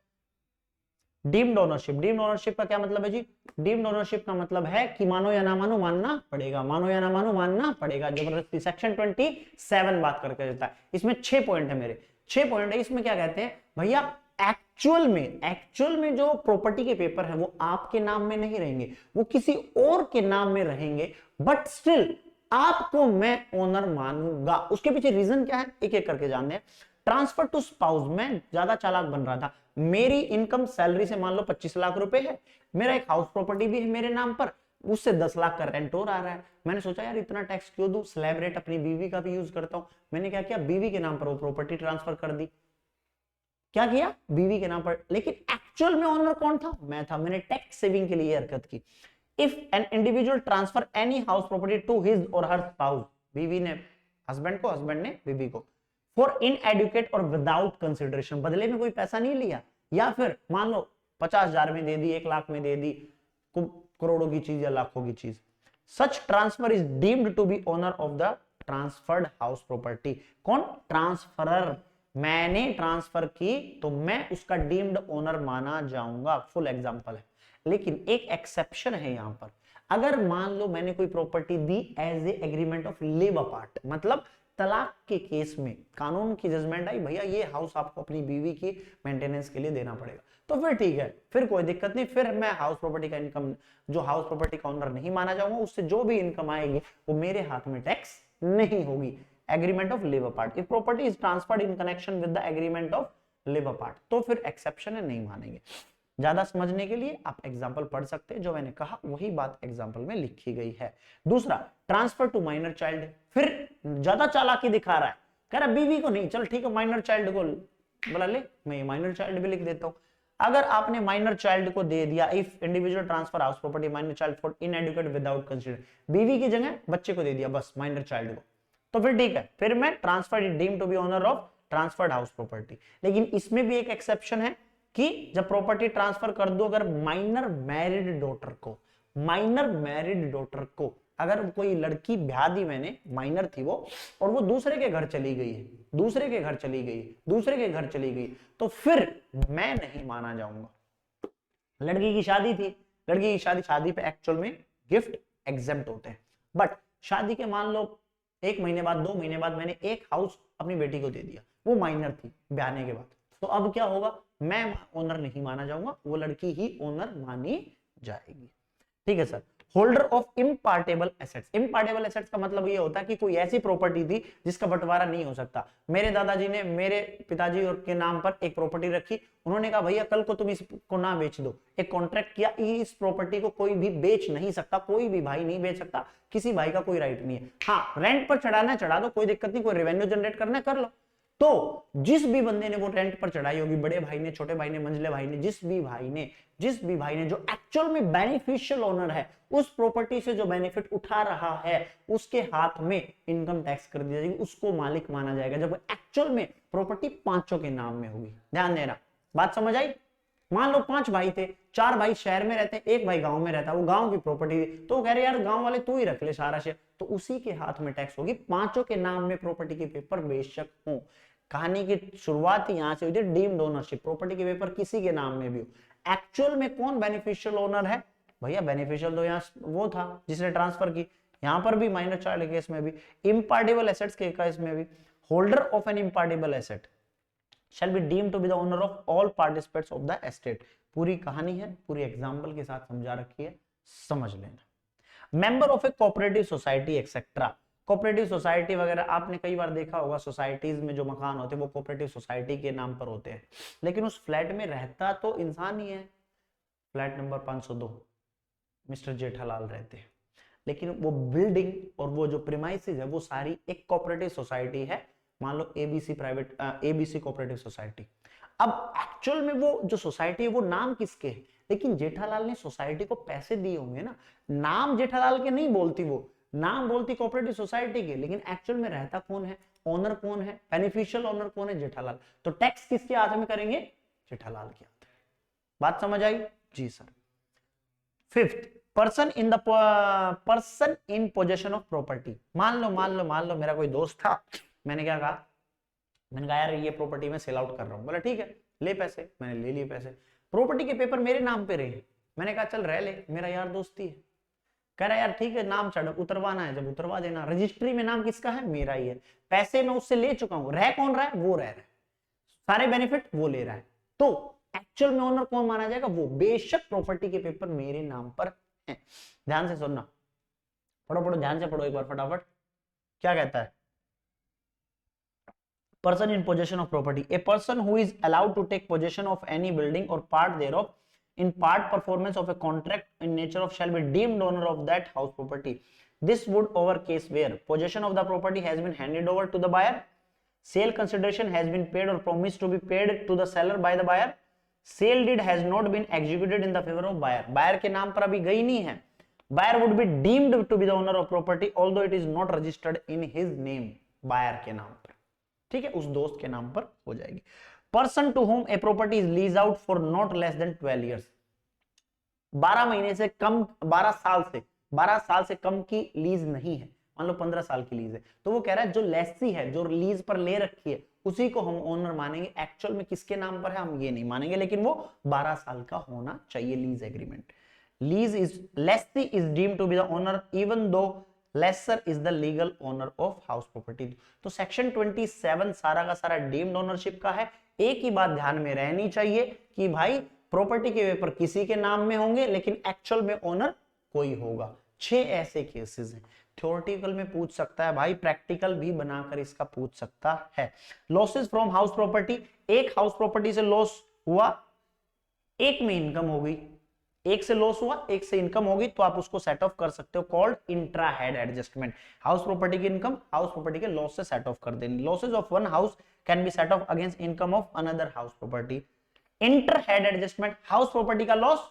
डीम्ड ओनरशिप, डीम्ड ओनरशिप का क्या मतलब है जी? डीम्ड ओनरशिप का मतलब है कि मानो या ना मानो मानना पड़ेगा, मानो या ना मानो मानना पड़ेगा। जबरदस्ती सेक्शन 27 बात करके देता है। इसमें 6 पॉइंट है मेरे, 6 पॉइंट है। इसमें क्या कहते हैं भैया, एक्चुअल में जो प्रॉपर्टी के पेपर है वो आपके नाम में नहीं रहेंगे, वो किसी और के नाम में रहेंगे, बट स्टिल आपको मैं ओनर मानूंगा। उसके पीछे रीजन क्या है, एक एक करके जानते हैं। ट्रांसफर टू स्पाउस, मैं ज्यादा चालाक बन रहा था। मेरी इनकम सैलरी से मान लो 25 लाख रुपए है, मेरा एक हाउस प्रॉपर्टी भी है मेरे नाम पर, उससे 10 लाख का रेंट और आ रहा है। मैंने सोचा यार इतना टैक्स क्यों दूं, स्लैब रेट अपनी बीवी का भी यूज करता हूं। मैंने क्या किया, बीवी के नाम पर वो प्रॉपर्टी ट्रांसफर कर दी। क्या किया, बीवी के नाम पर। लेकिन एक्चुअल में ओनर कौन था, मैं था। मैंने टैक्स सेविंग के लिए हरकत की। If an individual transfer any house property to his or her spouse, बीवी ने हस्बैंड को, हस्बैंड ने बीवी को, फॉर इनएडुकेट और विदाउट कंसिडरेशन, बदले में कोई पैसा नहीं लिया, या फिर मान लो 50,000 में दे दी, 1 लाख में दे दी, करोड़ों की चीज या लाखों की चीज, such transfer is deemed to be owner of the transferred house property. कौन, ट्रांसफरर। मैंने ट्रांसफर की तो मैं उसका डीम्ड ओनर माना जाऊंगा। फुल एग्जांपल है। लेकिन एक एक्सेप्शन है यहां पर। अगर मान लो मैंने कोई प्रॉपर्टी दी as a agreement of live apart, मतलब तलाक के केस में कानून की जजमेंट आई, भैया ये हाउस आपको अपनी बीवी की मेंटेनेंस के लिए देना पड़ेगा, तो फिर ठीक है, फिर कोई दिक्कत नहीं। फिर मैं हाउस प्रॉपर्टी का इनकम, जो हाउस प्रॉपर्टी का ओनर नहीं माना जाऊंगा, उससे जो भी इनकम आएगी वो मेरे हाथ में टैक्स नहीं होगी। Agreement of live apart, if property is transferred in connection with the agreement of live apart, तो फिर एक्सेप्शन है, नहीं मानेंगे। ज्यादा समझने के लिए आप एग्जाम्पल पढ़ सकते हैं, जो मैंने कहा वही बात एग्जाम्पल में लिखी गई है। दूसरा, ट्रांसफर टू माइनर चाइल्ड, फिर ज्यादा चालाकी दिखा रहा है, कह रहा बीवी को नहीं, चल ठीक है माइनर चाइल्ड को बोला, ले मैं माइनर चाइल्ड भी लिख देता हूं। अगर आपने माइनर चाइल्ड को दे दिया, if individual transfer house property minor child for inadequate without consider, बीवी की जगह बच्चे को दे दिया बस माइनर चाइल्ड को, तो फिर ठीक है, फिर मैं transfer deemed to be owner of transferred house property. लेकिन इसमें भी एक एक्सेप्शन है कि जब प्रॉपर्टी ट्रांसफर कर दो अगर माइनर मैरिड डॉटर को, माइनर मैरिड डॉटर को, अगर कोई लड़की ब्याह दी मैंने, माइनर थी वो, और वो दूसरे के घर चली गई है, दूसरे के घर चली गई, दूसरे के घर चली गई, तो फिर मैं नहीं माना जाऊंगा। लड़की की शादी थी, लड़की की शादी पे एक्चुअल में गिफ्ट एग्जेम्प्ट होते हैं, बट शादी के मान लो 1 महीने बाद, 2 महीने बाद मैंने एक हाउस अपनी बेटी को दे दिया, वो माइनर थी ब्याहने के बाद, तो अब क्या होगा, मैं ओनर नहीं माना जाऊंगा, वो लड़की ही ओनर मानी जाएगी। ठीक है सर। Holder of impartible assets, impartible assets का मतलब ये होता है कि कोई ऐसी प्रॉपर्टी थी जिसका बंटवारा नहीं हो सकता। मेरे दादाजी ने मेरे पिताजी के नाम पर एक प्रॉपर्टी रखी, उन्होंने कहा भैया कल को तुम इसको ना बेच दो, एक कॉन्ट्रैक्ट किया, इस प्रॉपर्टी को कोई भी बेच नहीं सकता, कोई भी भाई नहीं बेच सकता, किसी भाई का कोई राइट नहीं है। हाँ, रेंट पर चढ़ाना है चढ़ा दो, कोई दिक्कत नहीं, कोई रेवेन्यू जनरेट करना है कर लो, तो जिस भी बंदे ने वो रेंट पर चढ़ाई होगी, बड़े भाई ने, छोटे भाई ने, मंझले भाई ने, जिस भी भाई ने जो एक्चुअल में बेनिफिशियल ओनर है, उस प्रॉपर्टी से जो बेनिफिट उठा रहा है, उसके हाथ में इनकम टैक्स कर दिया जाएगी, उसको मालिक माना जाएगा जब एक्चुअल में प्रॉपर्टी पांचों के नाम में होगी। ध्यान देना, बात समझ आई। मान लो 5 भाई थे, 4 भाई शहर में रहते हैं, 1 भाई गांव में रहता है, वो गांव की प्रॉपर्टी, तो वो कह रहे यार गांव वाले तू ही रख ले सारा शेयर, तो उसी के हाथ में टैक्स होगी, पांचों के नाम में प्रॉपर्टी के पेपर बेशक हो। कहानी की शुरुआत यहां से हुई थी, डीम्ड ओनरशिप, प्रॉपर्टी के पेपर किसी के नाम में भी हो। एक्चुअल में कौन बेनिफिशियल ओनर है भैया? बेनिफिशियल तो यहाँ वो था जिसने ट्रांसफर की, यहां पर भी माइनर चाइल्ड केस में भी, इम्पार्टेबल एसेट्स के केस में भी, holder of an impartible asset shall be deemed to be the owner of all participants of the estate। पूरी कहानी है, पूरी एग्जांपल के साथ समझा रखी है, समझ लेना। Member of A cooperative society etcetera, cooperative society वगैरह आपने कई बार देखा होगा, सोसाइटीज में जो मकान होते हैं वो कोऑपरेटिव सोसाइटी के नाम पर होते हैं, लेकिन उस फ्लैट में रहता तो इंसान ही है। फ्लैट नंबर 502 मिस्टर जेठालाल रहते हैं, लेकिन वो बिल्डिंग और वो जो प्रीमाइसेस है वो सारी एक कोऑपरेटिव सोसाइटी है, मान लो एबीसी कोऑपरेटिव सोसाइटी। अब एक्चुअल में वो जो सोसाइटी है वो नाम किसके है, लेकिन जेठालाल ने सोसाइटी को पैसे दिए होंगे ना, नाम जेठालाल के नहीं बोलती, वो नाम बोलती कोऑपरेटिव सोसाइटी के, लेकिन एक्चुअल में रहता कौन है, ओनर कौन है, बेनिफिशियल ओनर कौन है, जेठालाल। तो टैक्स किसके हाथ में करेंगे? जेठालाल के हाथ में। बात समझ आई जी sir. Fifth, person in possession of property. मान लो मेरा कोई दोस्त था, मैंने क्या कहा, मैंने कहा यार ये प्रॉपर्टी में सेल आउट कर रहा हूं, बोला ठीक है ले पैसे, मैंने ले लिए पैसे, प्रॉपर्टी के पेपर मेरे नाम पे रहे, मैंने कहा चल रह ले, मेरा यार दोस्ती है, कह रहा यार ठीक है नाम चढ़ उतरवाना है, जब उतरवा देना, रजिस्ट्री में नाम किसका है? मेरा ही है, पैसे मैं उससे ले चुका हूं, रह कौन रहा है? वो रह रहा है, सारे बेनिफिट वो ले रहा है, तो एक्चुअल में ओनर कौन माना जाएगा? वो। बेशक प्रॉपर्टी के पेपर मेरे नाम पर है। ध्यान से सुनना, पढ़ो ध्यान से पढ़ो एक बार फटाफट, क्या कहता है? Person in possession of property, a person who is allowed to take possession of any building or part thereof in part performance of a contract in nature of shall be deemed owner of that house property. This would over case where possession of the property has been handed over to the buyer, sale consideration has been paid or promised to be paid to the seller by the buyer, sale deed has not been executed in the favor of buyer, buyer के नाम पर अभी गई नहीं है, buyer would be deemed to be the owner of property although it is not registered in his name, buyer के नाम पर, ठीक है, उस दोस्त के नाम पर हो जाएगी। Person to whom a property is lease out for not less than 12 years, 12 महीने से कम, 12 साल से कम की लीज नहीं है, मान लो 15 साल की लीज है, तो वो कह रहा है जो लेसी है, जो लीज पर ले रखी है, उसी को हम ओनर मानेंगे, एक्चुअल में किसके नाम पर है हम ये नहीं मानेंगे, लेकिन वो 12 साल का होना चाहिए lease agreement. Lessee is deemed to be the owner even though lessor is the legal owner of house property. तो सेक्शन 27 सारा का सारा डीम्ड ओनरशिप का है। एक ही बात ध्यान में रहनी चाहिए कि भाई प्रॉपर्टी के पेपर किसी के नाम में होंगे, लेकिन एक्चुअल में ओनर कोई होगा। 6 ऐसे केसेस हैं, थ्योरेटिकल में पूछ सकता है भाई, प्रैक्टिकल भी बनाकर इसका पूछ सकता है। लॉसेस फ्रॉम हाउस प्रॉपर्टी, एक हाउस प्रॉपर्टी से लॉस हुआ, एक में इनकम हो गई, एक से लॉस हुआ, एक से इनकम होगी, तो आप उसको सेट ऑफ कर सकते हो, called intra head adjustment. House property की इनकम हाउस प्रॉपर्टी के लॉस से सेट ऑफ कर देनी। Losses of one house can be set off against income of another house property. Inter head adjustment, house property का loss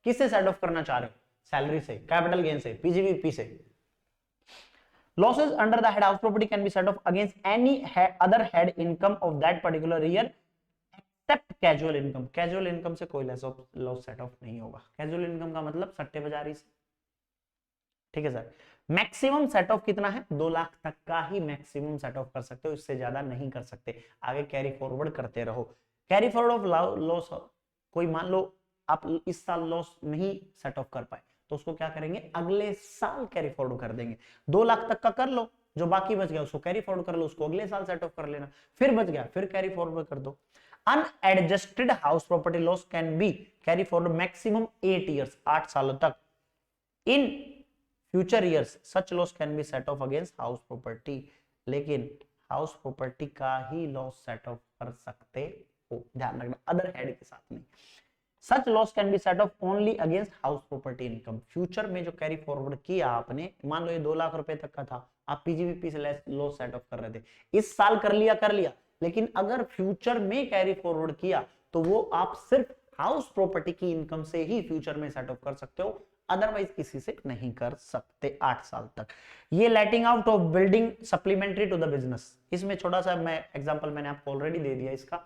किससे set of करना चाह रहे हो? सैलरी से, कैपिटल गेन से, पीजीवीपी से। Losses under the head house property can be set off against any other head income of that particular year except casual income. Casual income से कोई लॉस सेट ऑफ नहीं होगा। Casual income का मतलब सट्टे बाजारी से, ठीक है सर। मैक्सिमम सेट ऑफ कितना है? 2 लाख तक का ही मैक्सिमम सेट ऑफ कर सकते हो, इससे ज्यादा नहीं कर सकते। आगे कैरी फॉरवर्ड करते रहो। कैरी फॉरवर्ड ऑफ लॉस, कोई मान लो आप इस साल लॉस नहीं सेट ऑफ कर पाए, तो उसको क्या करेंगे? अगले साल कैरी फॉरवर्ड कर देंगे। 2 लाख तक का कर लो, जो बाकी बच गया उसको कैरी फॉरवर्ड कर लो, उसको अगले साल सेट ऑफ कर लेना, फिर बच गया फिर कैरी फॉरवर्ड कर दो। Unadjusted house property loss can be carry forward maximum 8 years, 8 सालों तक। In future years such loss can be set off against house property, लेकिन हाउस प्रॉपर्टी का ही लॉस सेट ऑफ कर सकते हो, ध्यान रखना, अदर हेड के साथ नहीं। Such loss can be set off only against house property income। Future में जो कैरी फॉरवर्ड किया आपने, मान लो ये 2 लाख रुपए तक का था, आप पीजीवीपी से लॉस सेट ऑफ कर रहे थे, इस साल कर लिया, लेकिन अगर फ्यूचर में कैरी फॉरवर्ड किया तो वो आप सिर्फ हाउस प्रॉपर्टी की इनकम से ही फ्यूचर में सेट ऑफ कर सकते हो, अदरवाइज किसी से नहीं कर सकते 8 साल तक। ये letting out of building supplementary to the business, इसमें छोटा सा मैं एग्जांपल मैंने आपको ऑलरेडी दे दिया इसका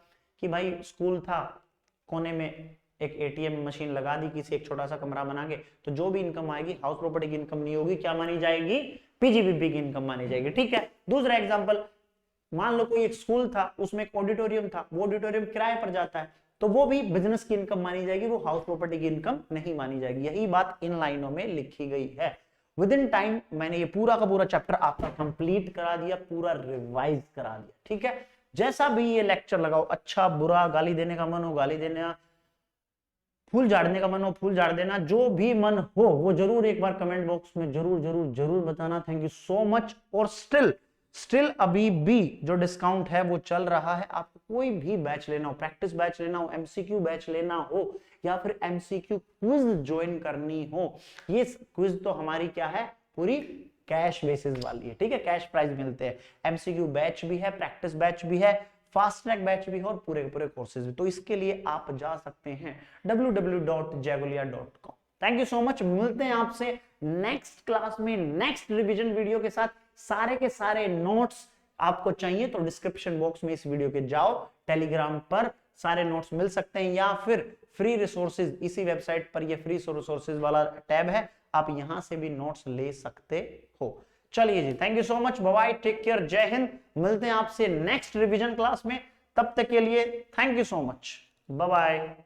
कि भाई स्कूल था, कोने में एक एटीएम मशीन लगा दी, किसी एक छोटा सा कमरा बना के, तो जो भी इनकम आएगी हाउस प्रॉपर्टी की इनकम नहीं होगी, क्या मानी जाएगी, पीजीबीपी की इनकम मानी जाएगी। ठीक है, दूसरा एग्जांपल, मान लो कोई एक स्कूल था, उसमें एक ऑडिटोरियम था, वो ऑडिटोरियम किराए पर जाता है, तो वो भी बिजनेस की इनकम मानी जाएगी, वो हाउस प्रॉपर्टी की इनकम नहीं मानी जाएगी। यही बात इन लाइनों में लिखी गई है। विद इन टाइम मैंने ये पूरा का पूरा चैप्टर आपका कंप्लीट करा दिया, पूरा रिवाइज करा दिया। ठीक है, जैसा भी ये लेक्चर लगाओ, अच्छा बुरा, गाली देने का मन हो गाली देना, फूल झाड़ने का मन हो फूल झाड़ देना, जो भी मन हो वो जरूर एक बार कमेंट बॉक्स में जरूर जरूर जरूर बताना। Thank you so much. और स्टिल अभी भी जो डिस्काउंट है वो चल रहा है। आपको कोई भी बैच लेना हो, प्रैक्टिस बैच लेना हो, एमसीक्यू बैच लेना हो, या फिर एमसीक्यू क्विज ज्वाइन करनी हो, ये क्विज तो हमारी क्या है, पूरी कैश बेसिस वाली है। ठीक है, कैश प्राइज मिलते हैं। एमसीक्यू बैच भी है, प्रैक्टिस बैच भी है, फास्ट ट्रैक बैच भी है और पूरे पूरे कोर्सेज भी। तो इसके लिए आप जा सकते हैं www.jagulia.com। Thank you so much. मिलते हैं आपसे नेक्स्ट क्लास में नेक्स्ट रिवीजन वीडियो के साथ। सारे के सारे नोट्स आपको चाहिए तो डिस्क्रिप्शन बॉक्स में इस वीडियो के जाओ, टेलीग्राम पर सारे नोट्स मिल सकते हैं, या फिर फ्री रिसोर्सेज इसी वेबसाइट पर, ये फ्री रिसोर्सेज वाला टैब है, आप यहां से भी नोट्स ले सकते हो। चलिए जी, thank you so much, bye bye, take care, जय हिंद। मिलते हैं आपसे नेक्स्ट रिवीजन क्लास में, तब तक के लिए thank you so much, bye bye.